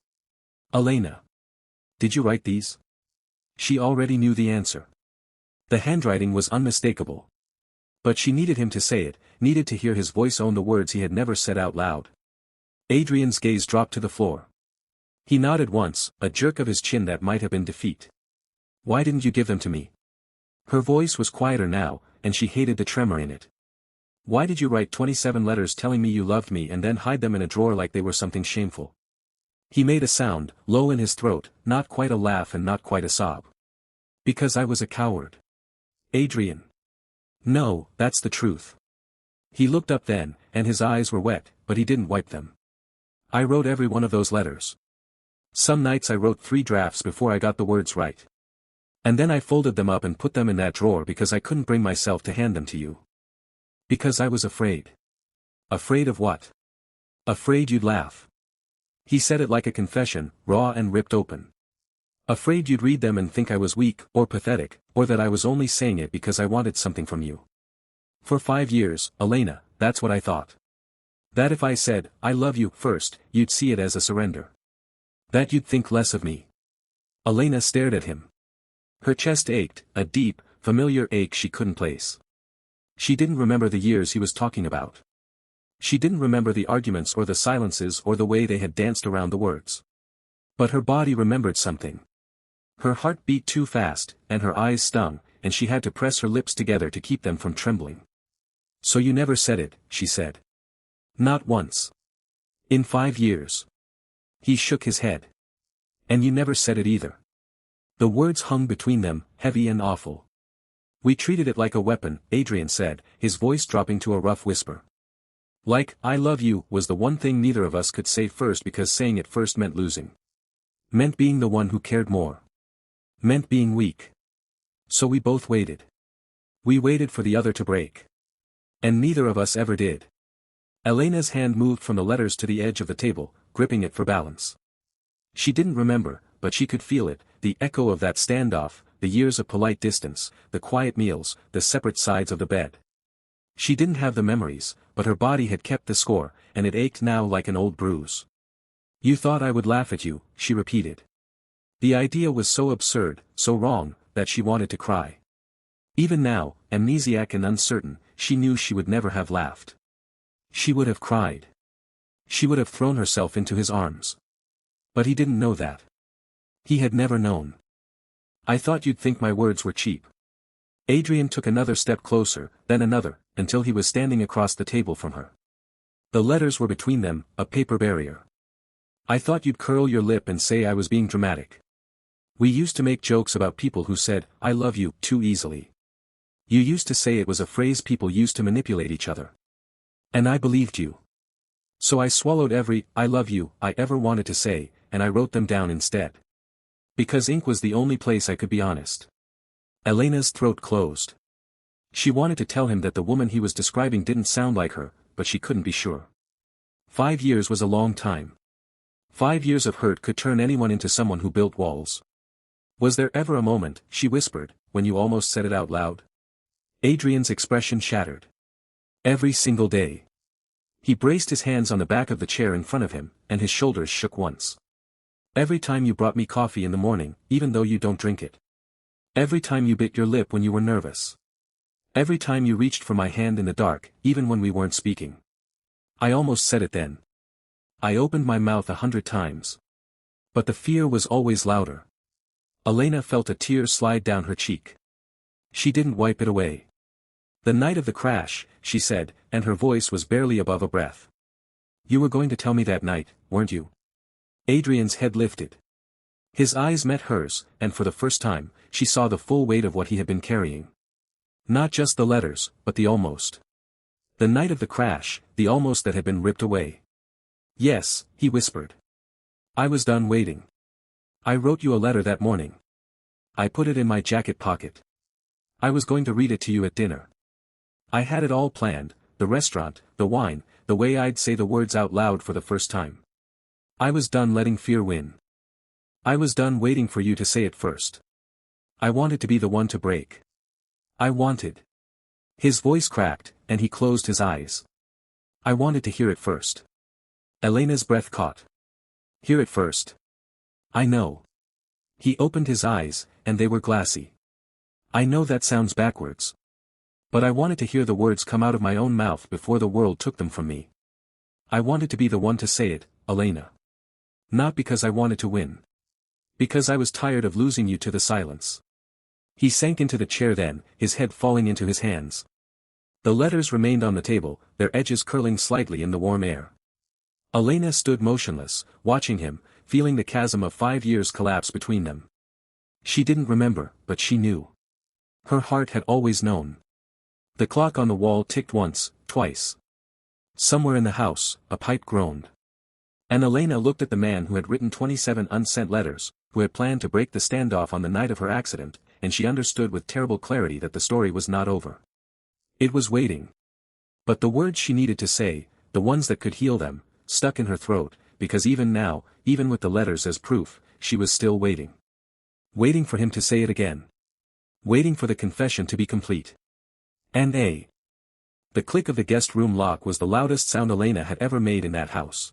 Elena. Did you write these? She already knew the answer. The handwriting was unmistakable. But she needed him to say it, needed to hear his voice own the words he had never said out loud. Adrian's gaze dropped to the floor. He nodded once, a jerk of his chin that might have been defeat. Why didn't you give them to me? Her voice was quieter now, and she hated the tremor in it. Why did you write 27 letters telling me you loved me and then hide them in a drawer like they were something shameful? He made a sound, low in his throat, not quite a laugh and not quite a sob. Because I was a coward. Adrian. No, that's the truth. He looked up then, and his eyes were wet, but he didn't wipe them. I wrote every one of those letters. Some nights I wrote 3 drafts before I got the words right. And then I folded them up and put them in that drawer because I couldn't bring myself to hand them to you. Because I was afraid. Afraid of what? Afraid you'd laugh. He said it like a confession, raw and ripped open. Afraid you'd read them and think I was weak, or pathetic, or that I was only saying it because I wanted something from you. For 5 years, Elena, that's what I thought. That if I said, I love you, first, you'd see it as a surrender. That you'd think less of me. Elena stared at him. Her chest ached, a deep, familiar ache she couldn't place. She didn't remember the years he was talking about. She didn't remember the arguments or the silences or the way they had danced around the words. But her body remembered something. Her heart beat too fast, and her eyes stung, and she had to press her lips together to keep them from trembling. "So you never said it," she said. "Not once. In 5 years." He shook his head. "And you never said it either." The words hung between them, heavy and awful. "We treated it like a weapon," Adrian said, his voice dropping to a rough whisper. "Like, 'I love you' was the one thing neither of us could say first because saying it first meant losing. Meant being the one who cared more. Meant being weak. So we both waited. We waited for the other to break. And neither of us ever did." Elena's hand moved from the letters to the edge of the table, gripping it for balance. She didn't remember, but she could feel it, the echo of that standoff, the years of polite distance, the quiet meals, the separate sides of the bed. She didn't have the memories, but her body had kept the score, and it ached now like an old bruise. "You thought I would laugh at you," she repeated. The idea was so absurd, so wrong, that she wanted to cry. Even now, amnesiac and uncertain, she knew she would never have laughed. She would have cried. She would have thrown herself into his arms. But he didn't know that. He had never known. "I thought you'd think my words were cheap." Adrian took another step closer, then another, until he was standing across the table from her. The letters were between them, a paper barrier. "I thought you'd curl your lip and say I was being dramatic. We used to make jokes about people who said, 'I love you,' too easily. You used to say it was a phrase people used to manipulate each other. And I believed you. So I swallowed every 'I love you' I ever wanted to say, and I wrote them down instead. Because ink was the only place I could be honest." Elena's throat closed. She wanted to tell him that the woman he was describing didn't sound like her, but she couldn't be sure. 5 years was a long time. 5 years of hurt could turn anyone into someone who built walls. "Was there ever a moment," she whispered, "when you almost said it out loud?" Adrian's expression shattered. "Every single day." He braced his hands on the back of the chair in front of him, and his shoulders shook once. "Every time you brought me coffee in the morning, even though you don't drink it. Every time you bit your lip when you were nervous. Every time you reached for my hand in the dark, even when we weren't speaking. I almost said it then. I opened my mouth 100 times. But the fear was always louder." Elena felt a tear slide down her cheek. She didn't wipe it away. "The night of the crash," she said, and her voice was barely above a breath. "You were going to tell me that night, weren't you?" Adrian's head lifted. His eyes met hers, and for the first time, she saw the full weight of what he had been carrying. Not just the letters, but the almost. The night of the crash, the almost that had been ripped away. "Yes," he whispered. "I was done waiting. I wrote you a letter that morning. I put it in my jacket pocket. I was going to read it to you at dinner. I had it all planned, the restaurant, the wine, the way I'd say the words out loud for the first time. I was done letting fear win. I was done waiting for you to say it first. I wanted to be the one to break. I wanted." His voice cracked, and he closed his eyes. "I wanted to hear it first." Elena's breath caught. "Hear it first. I know." He opened his eyes, and they were glassy. "I know that sounds backwards. But I wanted to hear the words come out of my own mouth before the world took them from me. I wanted to be the one to say it, Elena. Not because I wanted to win. Because I was tired of losing you to the silence." He sank into the chair then, his head falling into his hands. The letters remained on the table, their edges curling slightly in the warm air. Elena stood motionless, watching him, feeling the chasm of 5 years collapse between them. She didn't remember, but she knew. Her heart had always known. The clock on the wall ticked once, twice. Somewhere in the house, a pipe groaned. And Elena looked at the man who had written 27 unsent letters, who had planned to break the standoff on the night of her accident, and she understood with terrible clarity that the story was not over. It was waiting. But the words she needed to say, the ones that could heal them, stuck in her throat, because even now, even with the letters as proof, she was still waiting. Waiting for him to say it again. Waiting for the confession to be complete. And the click of the guest room lock was the loudest sound Elena had ever made in that house.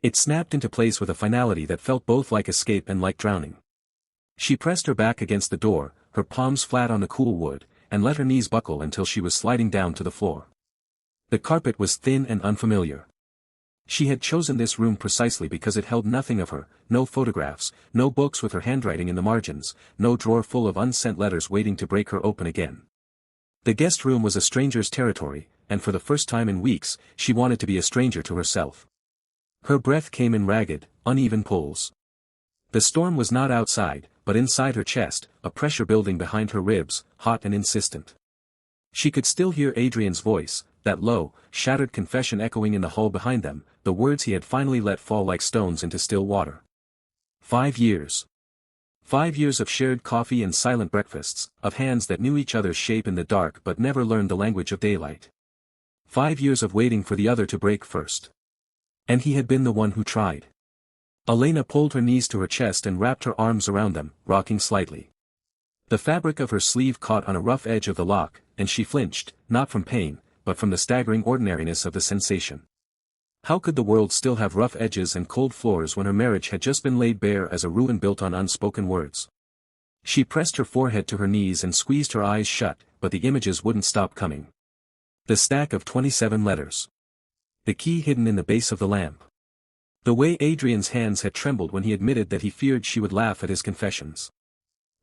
It snapped into place with a finality that felt both like escape and like drowning. She pressed her back against the door, her palms flat on the cool wood, and let her knees buckle until she was sliding down to the floor. The carpet was thin and unfamiliar. She had chosen this room precisely because it held nothing of her, no photographs, no books with her handwriting in the margins, no drawer full of unsent letters waiting to break her open again. The guest room was a stranger's territory, and for the first time in weeks, she wanted to be a stranger to herself. Her breath came in ragged, uneven pulls. The storm was not outside, but inside her chest, a pressure building behind her ribs, hot and insistent. She could still hear Adrian's voice, that low, shattered confession echoing in the hall behind them, the words he had finally let fall like stones into still water. 5 years. 5 years of shared coffee and silent breakfasts, of hands that knew each other's shape in the dark but never learned the language of daylight. 5 years of waiting for the other to break first. And he had been the one who tried. Elena pulled her knees to her chest and wrapped her arms around them, rocking slightly. The fabric of her sleeve caught on a rough edge of the lock, and she flinched, not from pain, but from the staggering ordinariness of the sensation. How could the world still have rough edges and cold floors when her marriage had just been laid bare as a ruin built on unspoken words? She pressed her forehead to her knees and squeezed her eyes shut, but the images wouldn't stop coming. The stack of 27 letters. The key hidden in the base of the lamp. The way Adrian's hands had trembled when he admitted that he feared she would laugh at his confessions.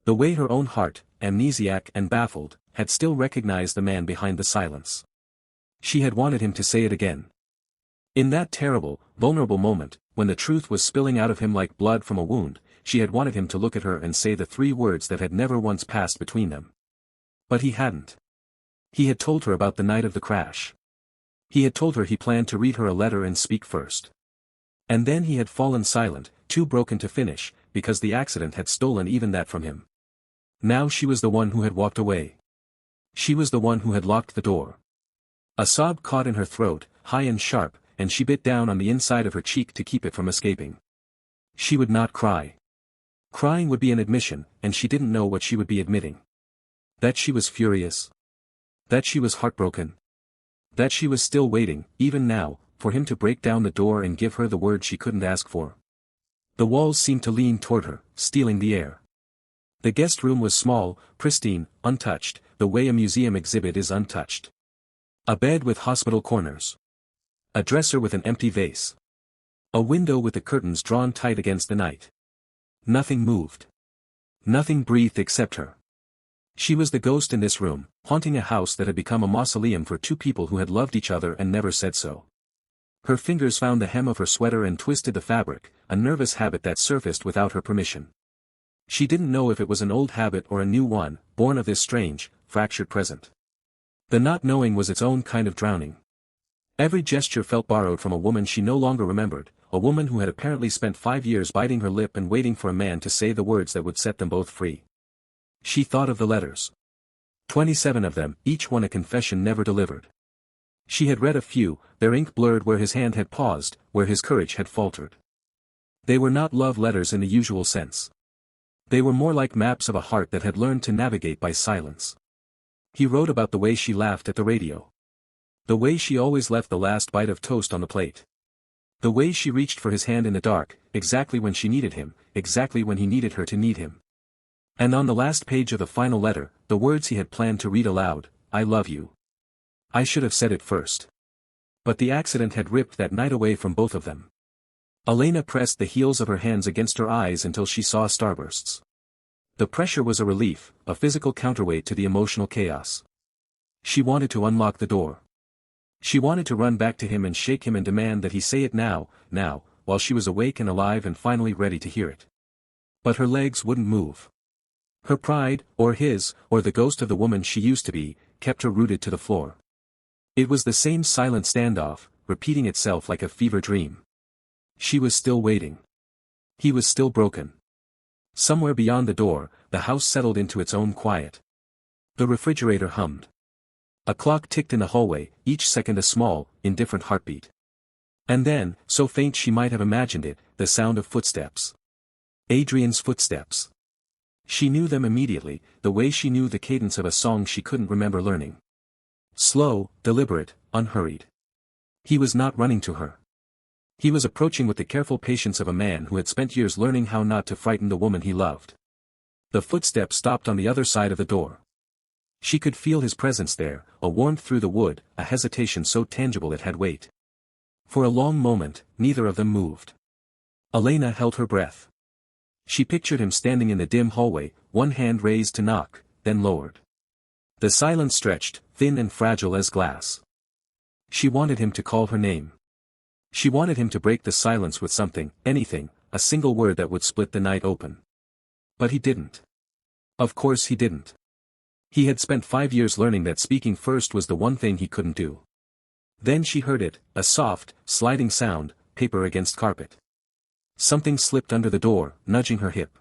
The way her own heart, amnesiac and baffled, had still recognized the man behind the silence. She had wanted him to say it again. In that terrible, vulnerable moment, when the truth was spilling out of him like blood from a wound, she had wanted him to look at her and say the 3 words that had never once passed between them. But he hadn't. He had told her about the night of the crash. He had told her he planned to read her a letter and speak first. And then he had fallen silent, too broken to finish, because the accident had stolen even that from him. Now she was the one who had walked away. She was the one who had locked the door. A sob caught in her throat, high and sharp, and she bit down on the inside of her cheek to keep it from escaping. She would not cry. Crying would be an admission, and she didn't know what she would be admitting. That she was furious. That she was heartbroken. That she was still waiting, even now, for him to break down the door and give her the word she couldn't ask for. The walls seemed to lean toward her, stealing the air. The guest room was small, pristine, untouched, the way a museum exhibit is untouched. A bed with hospital corners. A dresser with an empty vase. A window with the curtains drawn tight against the night. Nothing moved. Nothing breathed except her. She was the ghost in this room, haunting a house that had become a mausoleum for 2 people who had loved each other and never said so. Her fingers found the hem of her sweater and twisted the fabric, a nervous habit that surfaced without her permission. She didn't know if it was an old habit or a new one, born of this strange, fractured present. The not knowing was its own kind of drowning. Every gesture felt borrowed from a woman she no longer remembered, a woman who had apparently spent 5 years biting her lip and waiting for a man to say the words that would set them both free. She thought of the letters. 27 of them, each one a confession never delivered. She had read a few, their ink blurred where his hand had paused, where his courage had faltered. They were not love letters in the usual sense. They were more like maps of a heart that had learned to navigate by silence. He wrote about the way she laughed at the radio. The way she always left the last bite of toast on the plate. The way she reached for his hand in the dark, exactly when she needed him, exactly when he needed her to need him. And on the last page of the final letter, the words he had planned to read aloud, "I love you. I should have said it first." But the accident had ripped that night away from both of them. Elena pressed the heels of her hands against her eyes until she saw starbursts. The pressure was a relief, a physical counterweight to the emotional chaos. She wanted to unlock the door. She wanted to run back to him and shake him and demand that he say it now, while she was awake and alive and finally ready to hear it. But her legs wouldn't move. Her pride, or his, or the ghost of the woman she used to be, kept her rooted to the floor. It was the same silent standoff, repeating itself like a fever dream. She was still waiting. He was still broken. Somewhere beyond the door, the house settled into its own quiet. The refrigerator hummed. A clock ticked in the hallway, each second a small, indifferent heartbeat. And then, so faint she might have imagined it, the sound of footsteps. Adrian's footsteps. She knew them immediately, the way she knew the cadence of a song she couldn't remember learning. Slow, deliberate, unhurried. He was not running to her. He was approaching with the careful patience of a man who had spent years learning how not to frighten the woman he loved. The footsteps stopped on the other side of the door. She could feel his presence there, a warmth through the wood, a hesitation so tangible it had weight. For a long moment, neither of them moved. Elena held her breath. She pictured him standing in the dim hallway, one hand raised to knock, then lowered. The silence stretched, thin and fragile as glass. She wanted him to call her name. She wanted him to break the silence with something, anything, a single word that would split the night open. But he didn't. Of course he didn't. He had spent 5 years learning that speaking first was the one thing he couldn't do. Then she heard it, a soft, sliding sound, paper against carpet. Something slipped under the door, nudging her hip.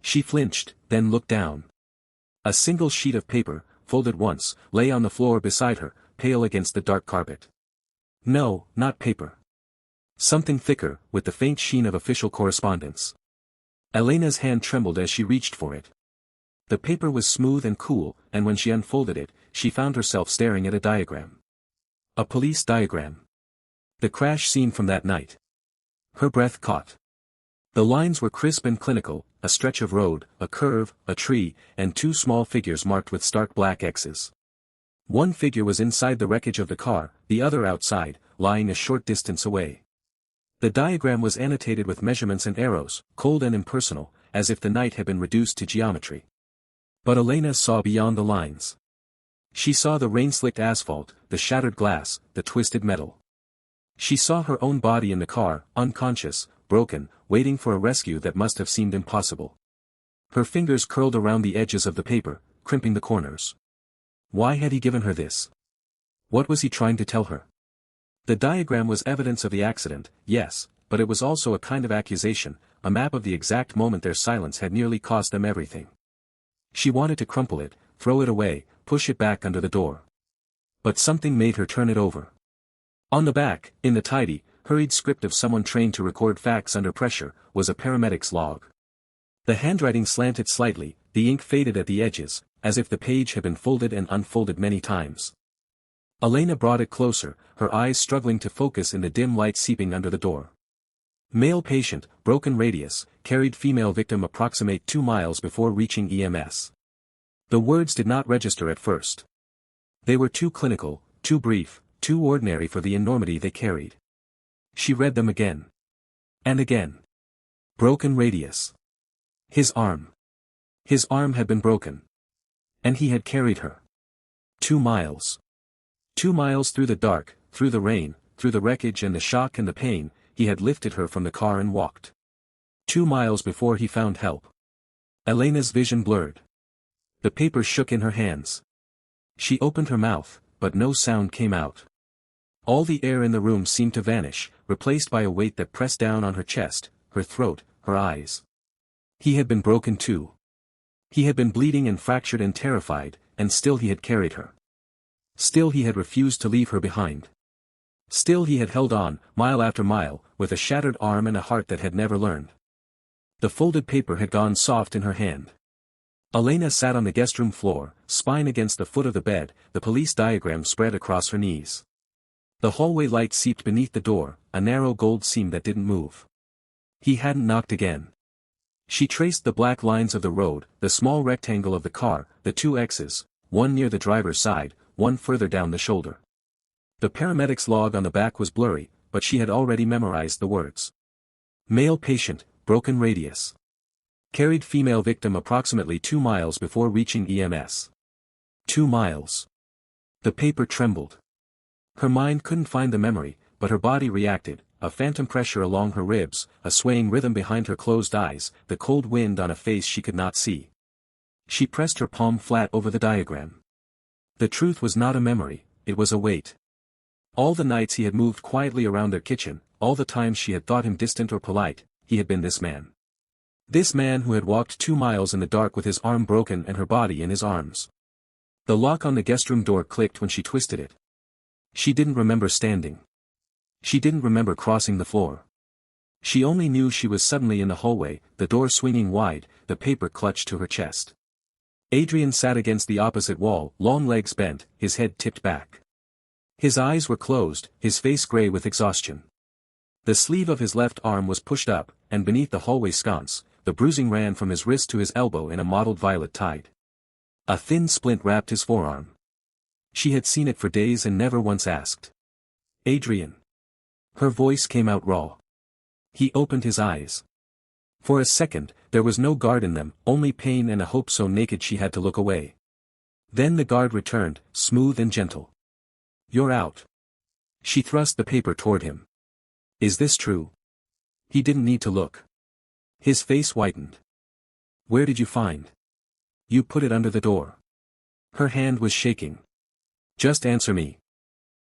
She flinched, then looked down. A single sheet of paper, folded once, lay on the floor beside her, pale against the dark carpet. No, not paper. Something thicker, with the faint sheen of official correspondence. Elena's hand trembled as she reached for it. The paper was smooth and cool, and when she unfolded it, she found herself staring at a diagram. A police diagram. The crash scene from that night. Her breath caught. The lines were crisp and clinical, a stretch of road, a curve, a tree, and 2 small figures marked with stark black X's. One figure was inside the wreckage of the car, the other outside, lying a short distance away. The diagram was annotated with measurements and arrows, cold and impersonal, as if the night had been reduced to geometry. But Elena saw beyond the lines. She saw the rain-slicked asphalt, the shattered glass, the twisted metal. She saw her own body in the car, unconscious, broken, waiting for a rescue that must have seemed impossible. Her fingers curled around the edges of the paper, crimping the corners. Why had he given her this? What was he trying to tell her? The diagram was evidence of the accident, yes, but it was also a kind of accusation, a map of the exact moment their silence had nearly cost them everything. She wanted to crumple it, throw it away, push it back under the door. But something made her turn it over. On the back, in the tidy, hurried script of someone trained to record facts under pressure, was a paramedic's log. The handwriting slanted slightly, the ink faded at the edges, as if the page had been folded and unfolded many times. Elena brought it closer, her eyes struggling to focus in the dim light seeping under the door. Male patient, broken radius, carried female victim approximate 2 miles before reaching EMS. The words did not register at first. They were too clinical, too brief, too ordinary for the enormity they carried. She read them again. And again. Broken radius. His arm. His arm had been broken. And he had carried her. 2 miles. 2 miles through the dark, through the rain, through the wreckage and the shock and the pain, he had lifted her from the car and walked. 2 miles before he found help. Elena's vision blurred. The paper shook in her hands. She opened her mouth, but no sound came out. All the air in the room seemed to vanish, replaced by a weight that pressed down on her chest, her throat, her eyes. He had been broken too. He had been bleeding and fractured and terrified, and still he had carried her. Still he had refused to leave her behind. Still he had held on, mile after mile, with a shattered arm and a heart that had never learned. The folded paper had gone soft in her hand. Elena sat on the guest room floor, spine against the foot of the bed, the police diagram spread across her knees. The hallway light seeped beneath the door, a narrow gold seam that didn't move. He hadn't knocked again. She traced the black lines of the road, the small rectangle of the car, the 2 X's, one near the driver's side, one further down the shoulder. The paramedic's log on the back was blurry, but she had already memorized the words. Male patient, broken radius. Carried female victim approximately 2 miles before reaching EMS. 2 miles. The paper trembled. Her mind couldn't find the memory, but her body reacted, a phantom pressure along her ribs, a swaying rhythm behind her closed eyes, the cold wind on a face she could not see. She pressed her palm flat over the diagram. The truth was not a memory, it was a weight. All the nights he had moved quietly around their kitchen, all the times she had thought him distant or polite, he had been this man. This man who had walked 2 miles in the dark with his arm broken and her body in his arms. The lock on the guest room door clicked when she twisted it. She didn't remember standing. She didn't remember crossing the floor. She only knew she was suddenly in the hallway, the door swinging wide, the paper clutched to her chest. Adrian sat against the opposite wall, long legs bent, his head tipped back. His eyes were closed, his face gray with exhaustion. The sleeve of his left arm was pushed up, and beneath the hallway sconce, the bruising ran from his wrist to his elbow in a mottled violet tide. A thin splint wrapped his forearm. She had seen it for days and never once asked. Adrian. Her voice came out raw. He opened his eyes. For a second, there was no guard in them, only pain and a hope so naked she had to look away. Then the guard returned, smooth and gentle. You're out. She thrust the paper toward him. Is this true? He didn't need to look. His face whitened. Where did you find? You put it under the door. Her hand was shaking. Just answer me.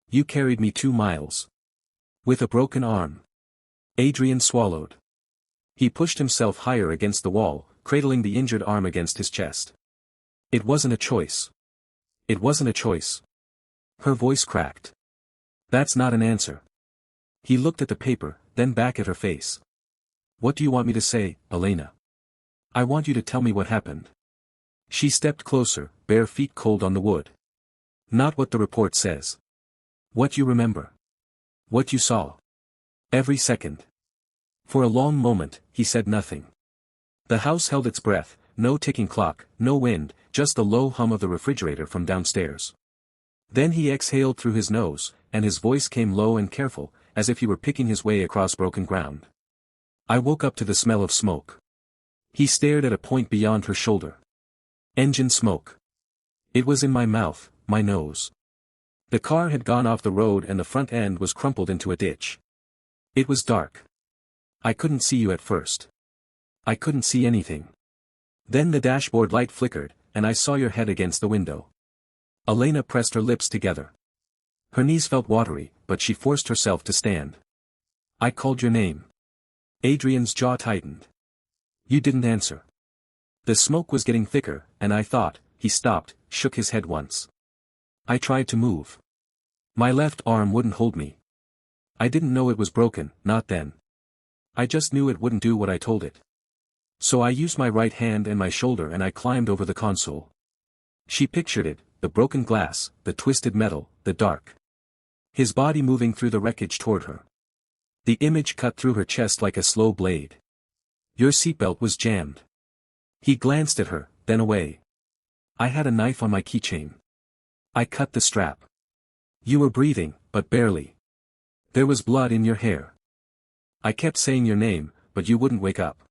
You carried me 2 miles. With a broken arm. Adrian swallowed. He pushed himself higher against the wall, cradling the injured arm against his chest. It wasn't a choice. It wasn't a choice. Her voice cracked. That's not an answer. He looked at the paper, then back at her face. What do you want me to say, Elena? I want you to tell me what happened. She stepped closer, bare feet cold on the wood. Not what the report says. What you remember. What you saw. Every second. For a long moment, he said nothing. The house held its breath, no ticking clock, no wind, just the low hum of the refrigerator from downstairs. Then he exhaled through his nose, and his voice came low and careful, as if he were picking his way across broken ground. I woke up to the smell of smoke. He stared at a point beyond her shoulder. Engine smoke. It was in my mouth, my nose. The car had gone off the road and the front end was crumpled into a ditch. It was dark. I couldn't see you at first. I couldn't see anything. Then the dashboard light flickered, and I saw your head against the window. Elena pressed her lips together. Her knees felt watery, but she forced herself to stand. I called your name. Adrian's jaw tightened. You didn't answer. The smoke was getting thicker, and I thought. He stopped, shook his head once. I tried to move. My left arm wouldn't hold me. I didn't know it was broken, not then. I just knew it wouldn't do what I told it. So I used my right hand and my shoulder and I climbed over the console. She pictured it, the broken glass, the twisted metal, the dark. His body moving through the wreckage toward her. The image cut through her chest like a slow blade. Your seatbelt was jammed. He glanced at her, then away. I had a knife on my keychain. I cut the strap. You were breathing, but barely. There was blood in your hair. I kept saying your name, but you wouldn't wake up.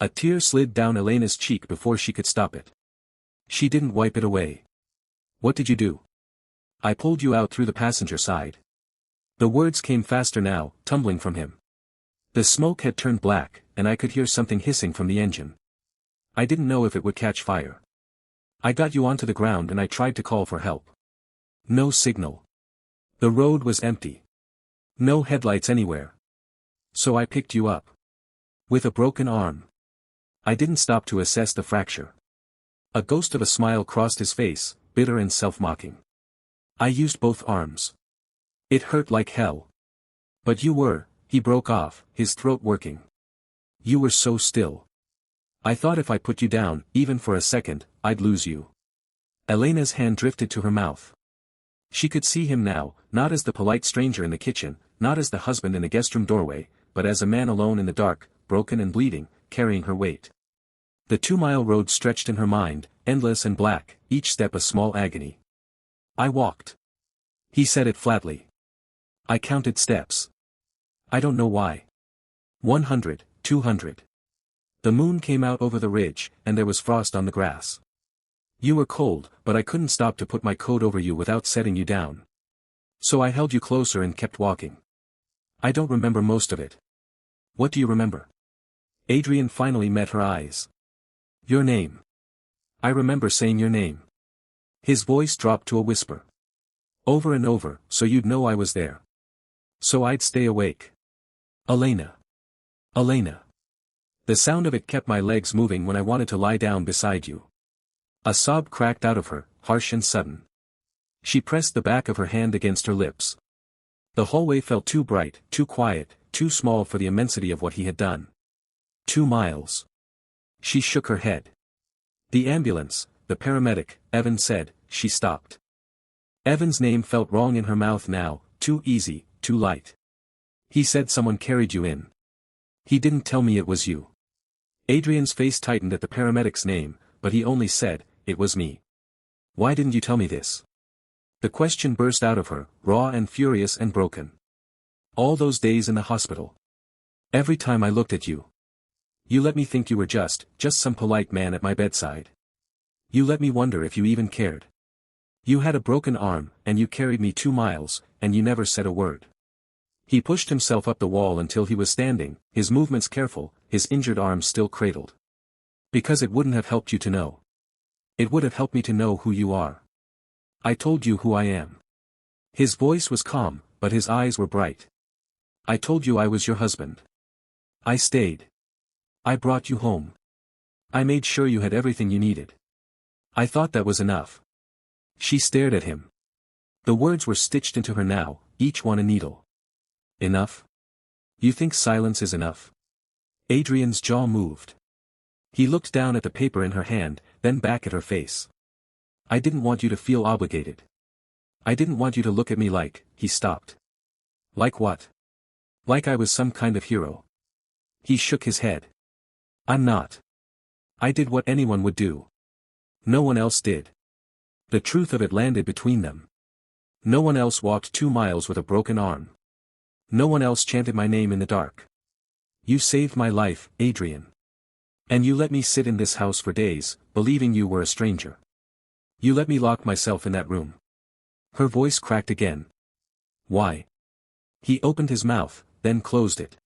A tear slid down Elena's cheek before she could stop it. She didn't wipe it away. What did you do? I pulled you out through the passenger side. The words came faster now, tumbling from him. The smoke had turned black, and I could hear something hissing from the engine. I didn't know if it would catch fire. I got you onto the ground and I tried to call for help. No signal. The road was empty. No headlights anywhere. So I picked you up. With a broken arm. I didn't stop to assess the fracture. A ghost of a smile crossed his face, bitter and self-mocking. I used both arms. It hurt like hell. But you were, he broke off, his throat working. You were so still. I thought if I put you down, even for a second, I'd lose you. Elena's hand drifted to her mouth. She could see him now, not as the polite stranger in the kitchen, not as the husband in the guest room doorway, but as a man alone in the dark, broken and bleeding, carrying her weight. The 2-mile road stretched in her mind, endless and black, each step a small agony. I walked. He said it flatly. I counted steps. I don't know why. 100, 200. The moon came out over the ridge, and there was frost on the grass. You were cold, but I couldn't stop to put my coat over you without setting you down. So I held you closer and kept walking. I don't remember most of it. What do you remember? Adrian finally met her eyes. Your name. I remember saying your name. His voice dropped to a whisper. Over and over, so you'd know I was there. So I'd stay awake. Elena. Elena. The sound of it kept my legs moving when I wanted to lie down beside you. A sob cracked out of her, harsh and sudden. She pressed the back of her hand against her lips. The hallway felt too bright, too quiet, too small for the immensity of what he had done. 2 miles. She shook her head. The ambulance, the paramedic, Evan said. She stopped. Evan's name felt wrong in her mouth now, too easy, too light. He said someone carried you in. He didn't tell me it was you. Adrian's face tightened at the paramedic's name, but he only said, "It was me. Why didn't you tell me this?" The question burst out of her, raw and furious and broken. "All those days in the hospital. Every time I looked at you. You let me think you were just some polite man at my bedside. You let me wonder if you even cared. You had a broken arm, and you carried me 2 miles, and you never said a word." He pushed himself up the wall until he was standing, his movements careful, his injured arm still cradled. "Because it wouldn't have helped you to know. It would have helped me to know who you are. I told you who I am." His voice was calm, but his eyes were bright. "I told you I was your husband. I stayed. I brought you home. I made sure you had everything you needed. I thought that was enough." She stared at him. The words were stitched into her now, each one a needle. "Enough? You think silence is enough?" Adrian's jaw moved. He looked down at the paper in her hand, then back at her face. "I didn't want you to feel obligated. I didn't want you to look at me like," he stopped. "Like what?" "Like I was some kind of hero." He shook his head. "I'm not. I did what anyone would do. No one else did." The truth of it landed between them. No one else walked 2 miles with a broken arm. No one else chanted my name in the dark. You saved my life, Adrian. And you let me sit in this house for days, believing you were a stranger. You let me lock myself in that room." Her voice cracked again. "Why?" He opened his mouth, then closed it.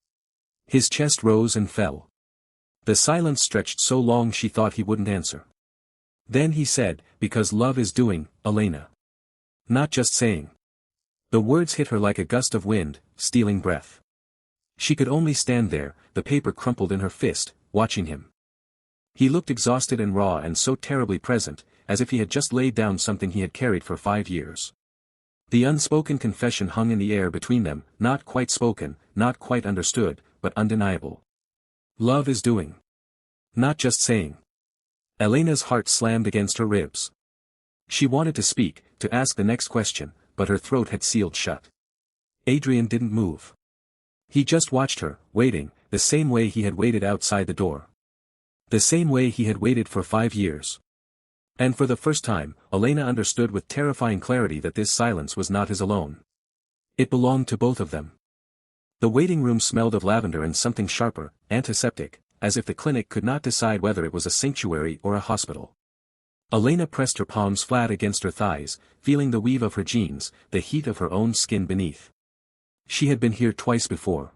His chest rose and fell. The silence stretched so long she thought he wouldn't answer. Then he said, "Because love is doing, Elena. Not just saying." The words hit her like a gust of wind, stealing breath. She could only stand there, the paper crumpled in her fist, watching him. He looked exhausted and raw and so terribly present, as if he had just laid down something he had carried for 5 years. The unspoken confession hung in the air between them, not quite spoken, not quite understood, but undeniable. Love is doing. Not just saying. Elena's heart slammed against her ribs. She wanted to speak, to ask the next question, but her throat had sealed shut. Adrian didn't move. He just watched her, waiting, the same way he had waited outside the door. The same way he had waited for 5 years. And for the first time, Elena understood with terrifying clarity that this silence was not his alone. It belonged to both of them. The waiting room smelled of lavender and something sharper, antiseptic, as if the clinic could not decide whether it was a sanctuary or a hospital. Elena pressed her palms flat against her thighs, feeling the weave of her jeans, the heat of her own skin beneath. She had been here twice before.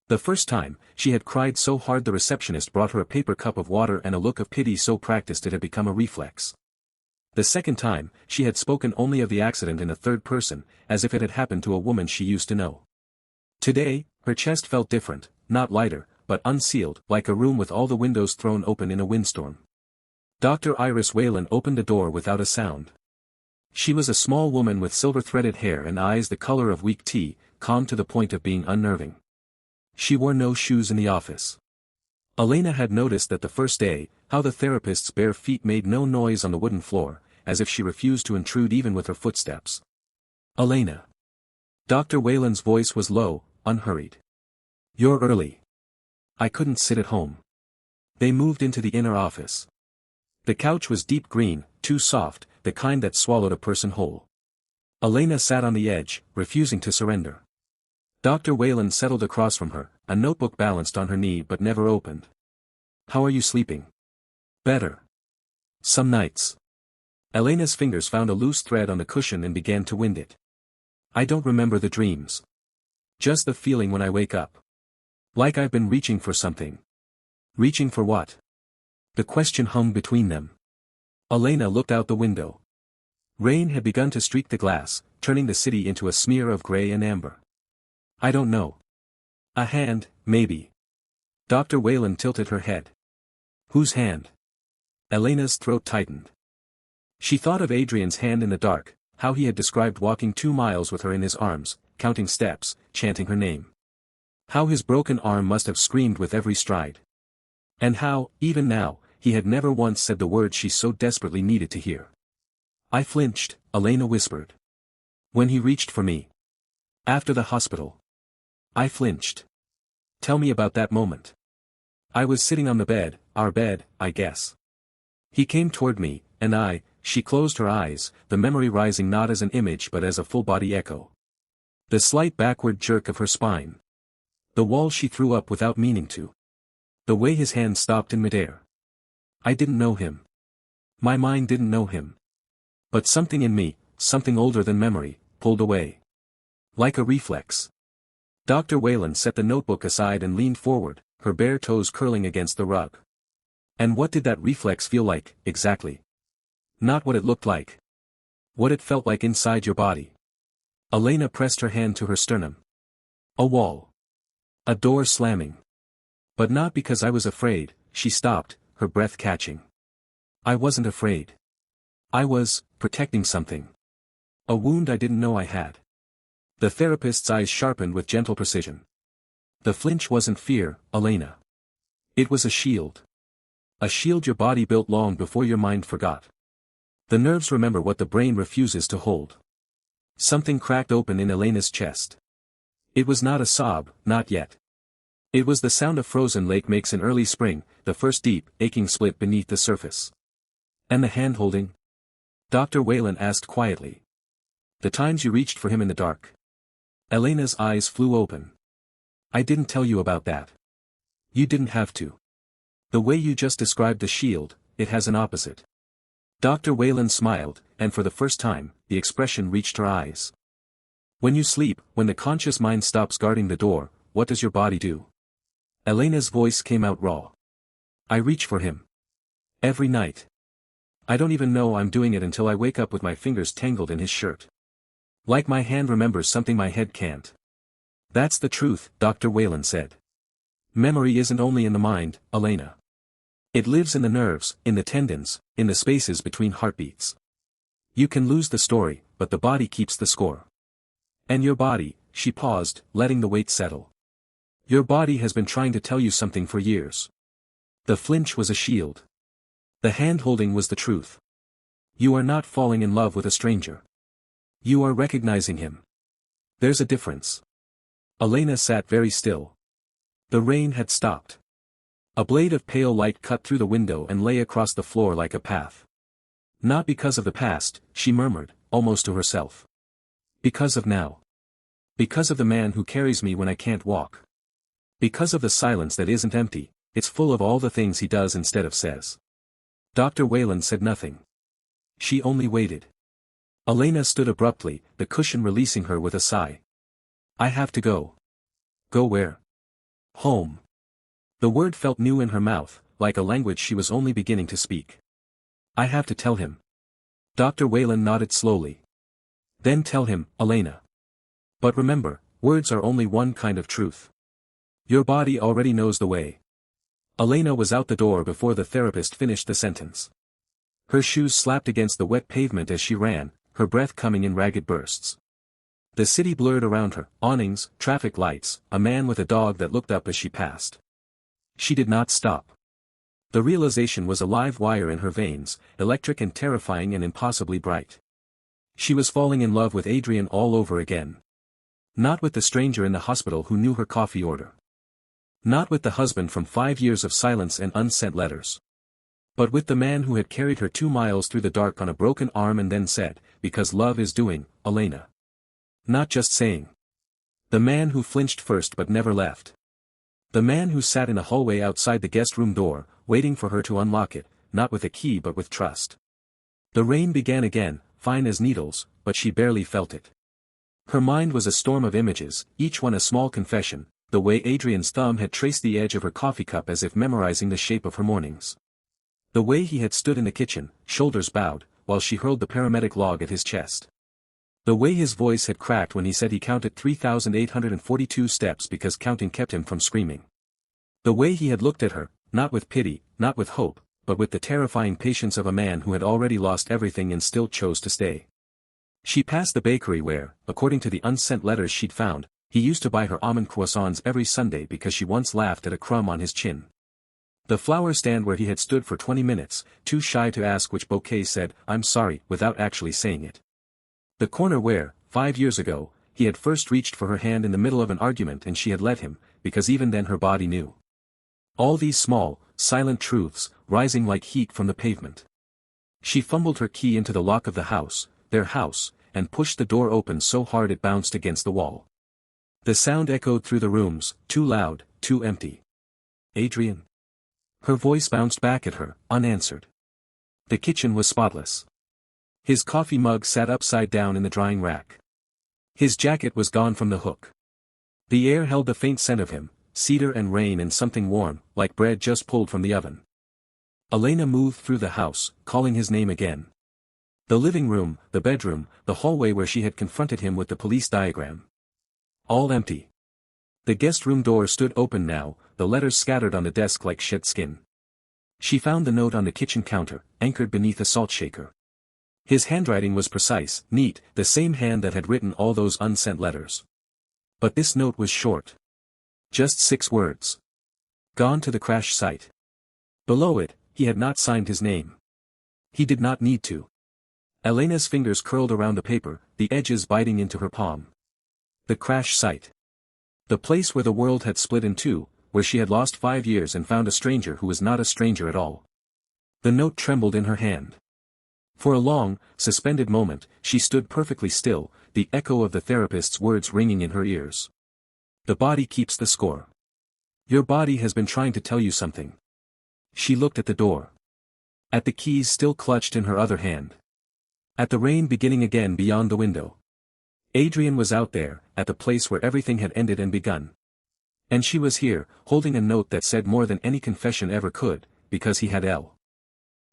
The first time, she had cried so hard the receptionist brought her a paper cup of water and a look of pity so practiced it had become a reflex. The second time, she had spoken only of the accident in a third person, as if it had happened to a woman she used to know. Today, her chest felt different, not lighter, but unsealed, like a room with all the windows thrown open in a windstorm. Dr. Iris Whalen opened the door without a sound. She was a small woman with silver-threaded hair and eyes the color of weak tea, calm to the point of being unnerving. She wore no shoes in the office. Elena had noticed that the first day, how the therapist's bare feet made no noise on the wooden floor, as if she refused to intrude even with her footsteps. "Elena." Dr. Whalen's voice was low, unhurried. "You're early. I couldn't sit at home." They moved into the inner office. The couch was deep green, too soft, the kind that swallowed a person whole. Elena sat on the edge, refusing to surrender. Dr. Whalen settled across from her, a notebook balanced on her knee but never opened. "How are you sleeping?" "Better. Some nights." Elena's fingers found a loose thread on the cushion and began to wind it. "I don't remember the dreams. Just the feeling when I wake up. Like I've been reaching for something." "Reaching for what?" The question hung between them. Elena looked out the window. Rain had begun to streak the glass, turning the city into a smear of gray and amber. "I don't know. A hand, maybe." Dr. Whalen tilted her head. "Whose hand?" Elena's throat tightened. She thought of Adrian's hand in the dark, how he had described walking 2 miles with her in his arms, counting steps, chanting her name. How his broken arm must have screamed with every stride. And how, even now, he had never once said the words she so desperately needed to hear. "I flinched," Elena whispered. "When he reached for me. After the hospital. I flinched. Tell me about that moment." I was sitting on the bed, our bed, I guess. He came toward me, and she closed her eyes, the memory rising not as an image but as a full-body echo. The slight backward jerk of her spine. The wall she threw up without meaning to. The way his hand stopped in midair. I didn't know him. My mind didn't know him. But something in me, something older than memory, pulled away. Like a reflex. Dr. Whalen set the notebook aside and leaned forward, her bare toes curling against the rug. And what did that reflex feel like, exactly? Not what it looked like. What it felt like inside your body. Elena pressed her hand to her sternum. A wall. A door slamming. But not because I was afraid, she stopped, her breath catching. I wasn't afraid. I was protecting something. A wound I didn't know I had. The therapist's eyes sharpened with gentle precision. The flinch wasn't fear, Elena. It was a shield. A shield your body built long before your mind forgot. The nerves remember what the brain refuses to hold. Something cracked open in Elena's chest. It was not a sob, not yet. It was the sound a frozen lake makes in early spring, the first deep, aching split beneath the surface. And the hand-holding? Dr. Whalen asked quietly. The times you reached for him in the dark. Elena's eyes flew open. I didn't tell you about that. You didn't have to. The way you just described the shield, it has an opposite. Dr. Whalen smiled, and for the first time, the expression reached her eyes. When you sleep, when the conscious mind stops guarding the door, what does your body do? Elena's voice came out raw. I reach for him. Every night. I don't even know I'm doing it until I wake up with my fingers tangled in his shirt. Like my hand remembers something my head can't. That's the truth, Dr. Whalen said. Memory isn't only in the mind, Elena. It lives in the nerves, in the tendons, in the spaces between heartbeats. You can lose the story, but the body keeps the score. And your body, she paused, letting the weight settle. Your body has been trying to tell you something for years. The flinch was a shield. The hand-holding was the truth. You are not falling in love with a stranger. You are recognizing him. There's a difference. Elena sat very still. The rain had stopped. A blade of pale light cut through the window and lay across the floor like a path. Not because of the past, she murmured, almost to herself. Because of now. Because of the man who carries me when I can't walk. Because of the silence that isn't empty, it's full of all the things he does instead of says. Dr. Whalen said nothing. She only waited. Elena stood abruptly, the cushion releasing her with a sigh. I have to go. Go where? Home. The word felt new in her mouth, like a language she was only beginning to speak. I have to tell him. Dr. Whalen nodded slowly. Then tell him, Elena. But remember, words are only one kind of truth. Your body already knows the way. Elena was out the door before the therapist finished the sentence. Her shoes slapped against the wet pavement as she ran, her breath coming in ragged bursts. The city blurred around her, awnings, traffic lights, a man with a dog that looked up as she passed. She did not stop. The realization was a live wire in her veins, electric and terrifying and impossibly bright. She was falling in love with Adrian all over again. Not with the stranger in the hospital who knew her coffee order. Not with the husband from 5 years of silence and unsent letters. But with the man who had carried her 2 miles through the dark on a broken arm and then said, because love is doing, Elena. Not just saying. The man who flinched first but never left. The man who sat in a hallway outside the guest room door, waiting for her to unlock it, not with a key but with trust. The rain began again, fine as needles, but she barely felt it. Her mind was a storm of images, each one a small confession, the way Adrian's thumb had traced the edge of her coffee cup as if memorizing the shape of her mornings. The way he had stood in the kitchen, shoulders bowed, while she hurled the paramedic log at his chest. The way his voice had cracked when he said he counted 3,842 steps because counting kept him from screaming. The way he had looked at her, not with pity, not with hope, but with the terrifying patience of a man who had already lost everything and still chose to stay. She passed the bakery where, according to the unsent letters she'd found, he used to buy her almond croissants every Sunday because she once laughed at a crumb on his chin. The flower stand where he had stood for 20 minutes, too shy to ask which bouquet said, I'm sorry, without actually saying it. The corner where, 5 years ago, he had first reached for her hand in the middle of an argument and she had let him, because even then her body knew. All these small, silent truths, rising like heat from the pavement. She fumbled her key into the lock of the house, their house, and pushed the door open so hard it bounced against the wall. The sound echoed through the rooms, too loud, too empty. "Adrian?" Her voice bounced back at her, unanswered. The kitchen was spotless. His coffee mug sat upside down in the drying rack. His jacket was gone from the hook. The air held the faint scent of him, cedar and rain and something warm, like bread just pulled from the oven. Elena moved through the house, calling his name again. The living room, the bedroom, the hallway where she had confronted him with the police diagram. All empty. The guest room door stood open now, the letters scattered on the desk like shed skin. She found the note on the kitchen counter, anchored beneath a salt shaker. His handwriting was precise, neat, the same hand that had written all those unsent letters. But this note was short. Just 6 words. Gone to the crash site. Below it, he had not signed his name. He did not need to. Elena's fingers curled around the paper, the edges biting into her palm. The crash site. The place where the world had split in two, where she had lost 5 years and found a stranger who was not a stranger at all. The note trembled in her hand. For a long, suspended moment, she stood perfectly still, the echo of the therapist's words ringing in her ears. The body keeps the score. Your body has been trying to tell you something. She looked at the door. At the keys still clutched in her other hand. At the rain beginning again beyond the window. Adrian was out there, at the place where everything had ended and begun. And she was here, holding a note that said more than any confession ever could, because he had L.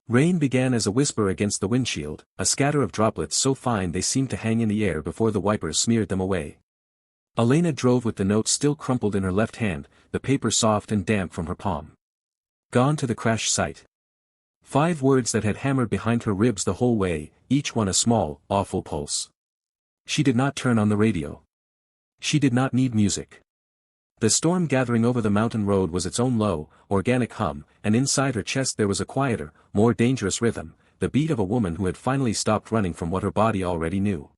Rain began as a whisper against the windshield, a scatter of droplets so fine they seemed to hang in the air before the wipers smeared them away. Elena drove with the note still crumpled in her left hand, the paper soft and damp from her palm. Gone to the crash site. 5 words that had hammered behind her ribs the whole way, each one a small, awful pulse. She did not turn on the radio. She did not need music. The storm gathering over the mountain road was its own low, organic hum, and inside her chest there was a quieter, more dangerous rhythm, the beat of a woman who had finally stopped running from what her body already knew.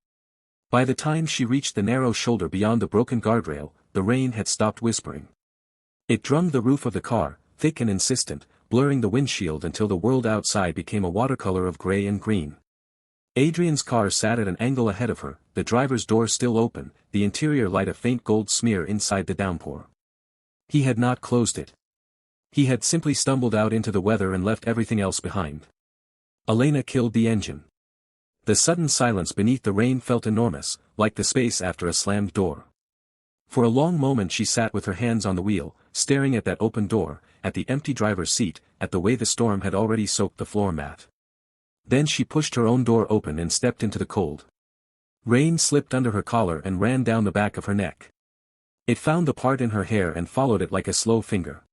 By the time she reached the narrow shoulder beyond the broken guardrail, the rain had stopped whispering. It drummed the roof of the car, thick and insistent, blurring the windshield until the world outside became a watercolor of gray and green. Adrian's car sat at an angle ahead of her, the driver's door still open, the interior light a faint gold smear inside the downpour. He had not closed it. He had simply stumbled out into the weather and left everything else behind. Elena killed the engine. The sudden silence beneath the rain felt enormous, like the space after a slammed door. For a long moment she sat with her hands on the wheel, staring at that open door, at the empty driver's seat, at the way the storm had already soaked the floor mat. Then she pushed her own door open and stepped into the cold. Rain slipped under her collar and ran down the back of her neck. It found the part in her hair and followed it like a slow finger.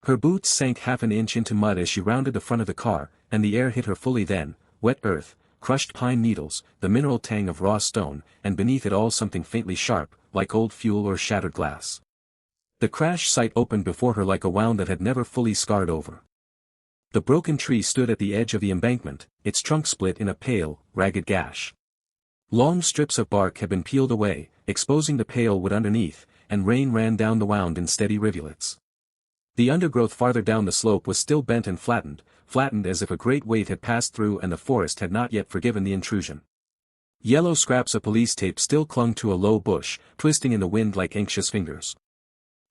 Her boots sank half an inch into mud as she rounded the front of the car, and the air hit her fully then, wet earth, crushed pine needles, the mineral tang of raw stone, and beneath it all something faintly sharp, like old fuel or shattered glass. The crash site opened before her like a wound that had never fully scarred over. The broken tree stood at the edge of the embankment, its trunk split in a pale, ragged gash. Long strips of bark had been peeled away, exposing the pale wood underneath, and rain ran down the wound in steady rivulets. The undergrowth farther down the slope was still bent and flattened as if a great weight had passed through and the forest had not yet forgiven the intrusion. Yellow scraps of police tape still clung to a low bush, twisting in the wind like anxious fingers.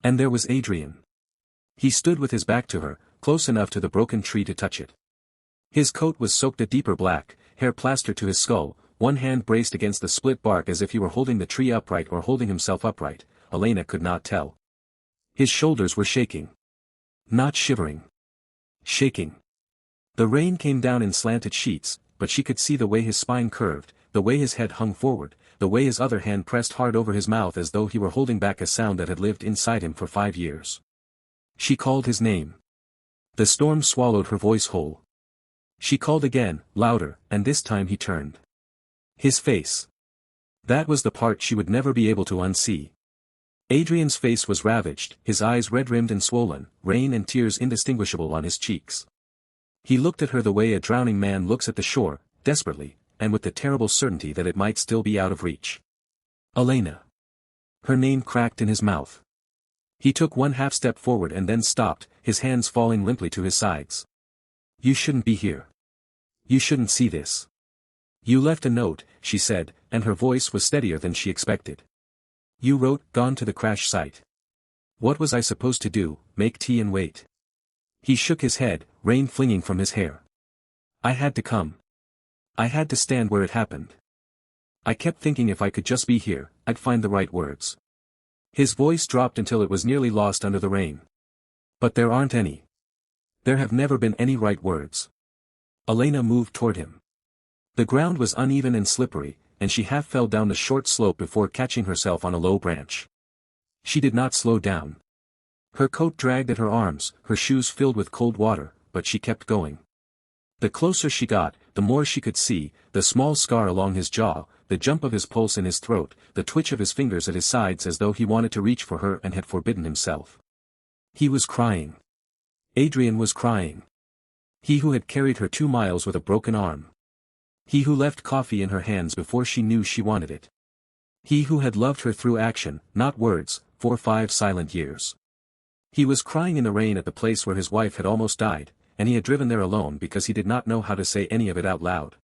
And there was Adrian. He stood with his back to her, close enough to the broken tree to touch it. His coat was soaked a deeper black, hair plastered to his skull, one hand braced against the split bark as if he were holding the tree upright or holding himself upright, Elena could not tell. His shoulders were shaking. Not shivering. Shaking. The rain came down in slanted sheets, but she could see the way his spine curved, the way his head hung forward, the way his other hand pressed hard over his mouth as though he were holding back a sound that had lived inside him for 5 years. She called his name. The storm swallowed her voice whole. She called again, louder, and this time he turned. His face. That was the part she would never be able to unsee. Adrian's face was ravaged, his eyes red-rimmed and swollen, rain and tears indistinguishable on his cheeks. He looked at her the way a drowning man looks at the shore, desperately, and with the terrible certainty that it might still be out of reach. Elena. Her name cracked in his mouth. He took one half step forward and then stopped, his hands falling limply to his sides. You shouldn't be here. You shouldn't see this. You left a note, she said, and her voice was steadier than she expected. You wrote, "Gone to the crash site." What was I supposed to do, make tea and wait? He shook his head, rain flinging from his hair. I had to come. I had to stand where it happened. I kept thinking if I could just be here, I'd find the right words. His voice dropped until it was nearly lost under the rain. But there aren't any. There have never been any right words. Elena moved toward him. The ground was uneven and slippery, and she half fell down the short slope before catching herself on a low branch. She did not slow down. Her coat dragged at her arms, her shoes filled with cold water, but she kept going. The closer she got, the more she could see, the small scar along his jaw, the jump of his pulse in his throat, the twitch of his fingers at his sides as though he wanted to reach for her and had forbidden himself. He was crying. Adrian was crying. He who had carried her 2 miles with a broken arm. He who left coffee in her hands before she knew she wanted it. He who had loved her through action, not words, for 5 silent years. He was crying in the rain at the place where his wife had almost died, and he had driven there alone because he did not know how to say any of it out loud.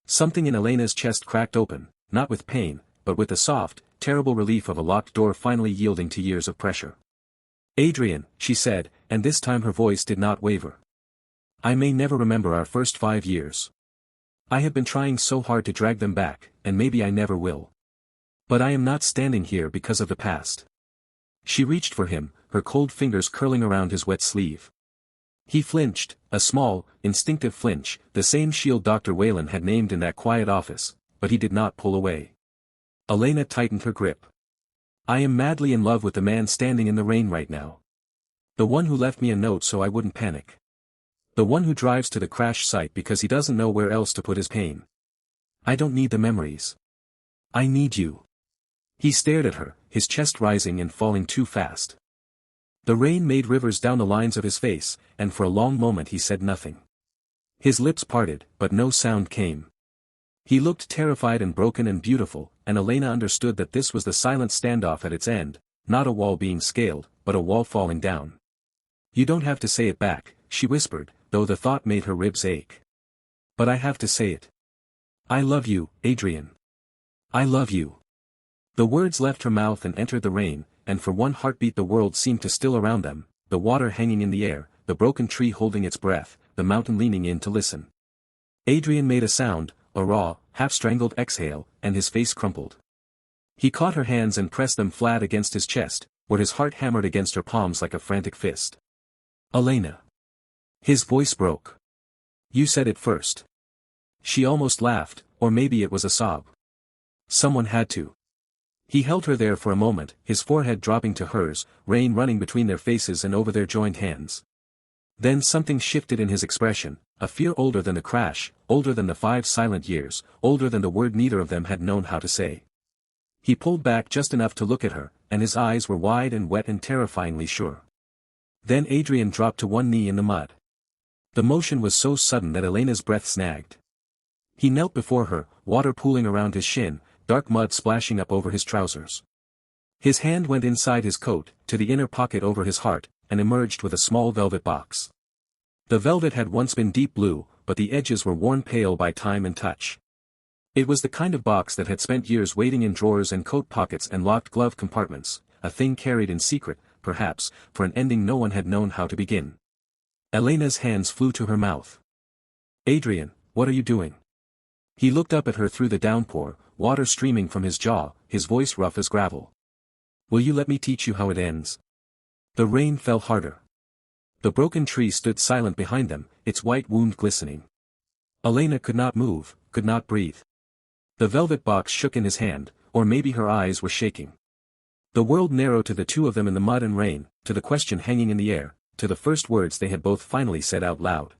Something in Elena's chest cracked open, not with pain, but with the soft, terrible relief of a locked door finally yielding to years of pressure. Adrian, she said, and this time her voice did not waver. I may never remember our first 5 years. I have been trying so hard to drag them back, and maybe I never will. But I am not standing here because of the past. She reached for him, her cold fingers curling around his wet sleeve. He flinched, a small, instinctive flinch, the same shield Dr. Whalen had named in that quiet office, but he did not pull away. Elena tightened her grip. I am madly in love with the man standing in the rain right now. The one who left me a note so I wouldn't panic. The one who drives to the crash site because he doesn't know where else to put his pain. I don't need the memories. I need you. He stared at her, his chest rising and falling too fast. The rain made rivers down the lines of his face, and for a long moment he said nothing. His lips parted, but no sound came. He looked terrified and broken and beautiful, and Elena understood that this was the silent standoff at its end, not a wall being scaled, but a wall falling down. You don't have to say it back, she whispered, though the thought made her ribs ache. But I have to say it. I love you, Adrian. I love you. The words left her mouth and entered the rain, and for one heartbeat the world seemed to still around them, the water hanging in the air, the broken tree holding its breath, the mountain leaning in to listen. Adrian made a sound, a raw, half-strangled exhale, and his face crumpled. He caught her hands and pressed them flat against his chest, where his heart hammered against her palms like a frantic fist. Elena. His voice broke. You said it first. She almost laughed, or maybe it was a sob. Someone had to. He held her there for a moment, his forehead dropping to hers, rain running between their faces and over their joined hands. Then something shifted in his expression, a fear older than the crash, older than the 5 silent years, older than the word neither of them had known how to say. He pulled back just enough to look at her, and his eyes were wide and wet and terrifyingly sure. Then Adrian dropped to one knee in the mud. The motion was so sudden that Elena's breath snagged. He knelt before her, water pooling around his shin, dark mud splashing up over his trousers. His hand went inside his coat, to the inner pocket over his heart, and emerged with a small velvet box. The velvet had once been deep blue, but the edges were worn pale by time and touch. It was the kind of box that had spent years waiting in drawers and coat pockets and locked glove compartments, a thing carried in secret, perhaps, for an ending no one had known how to begin. Elena's hands flew to her mouth. Adrian, what are you doing? He looked up at her through the downpour, water streaming from his jaw, his voice rough as gravel. Will you let me teach you how it ends? The rain fell harder. The broken tree stood silent behind them, its white wound glistening. Elena could not move, could not breathe. The velvet box shook in his hand, or maybe her eyes were shaking. The world narrowed to the two of them in the mud and rain, to the question hanging in the air, to the first words they had both finally said out loud.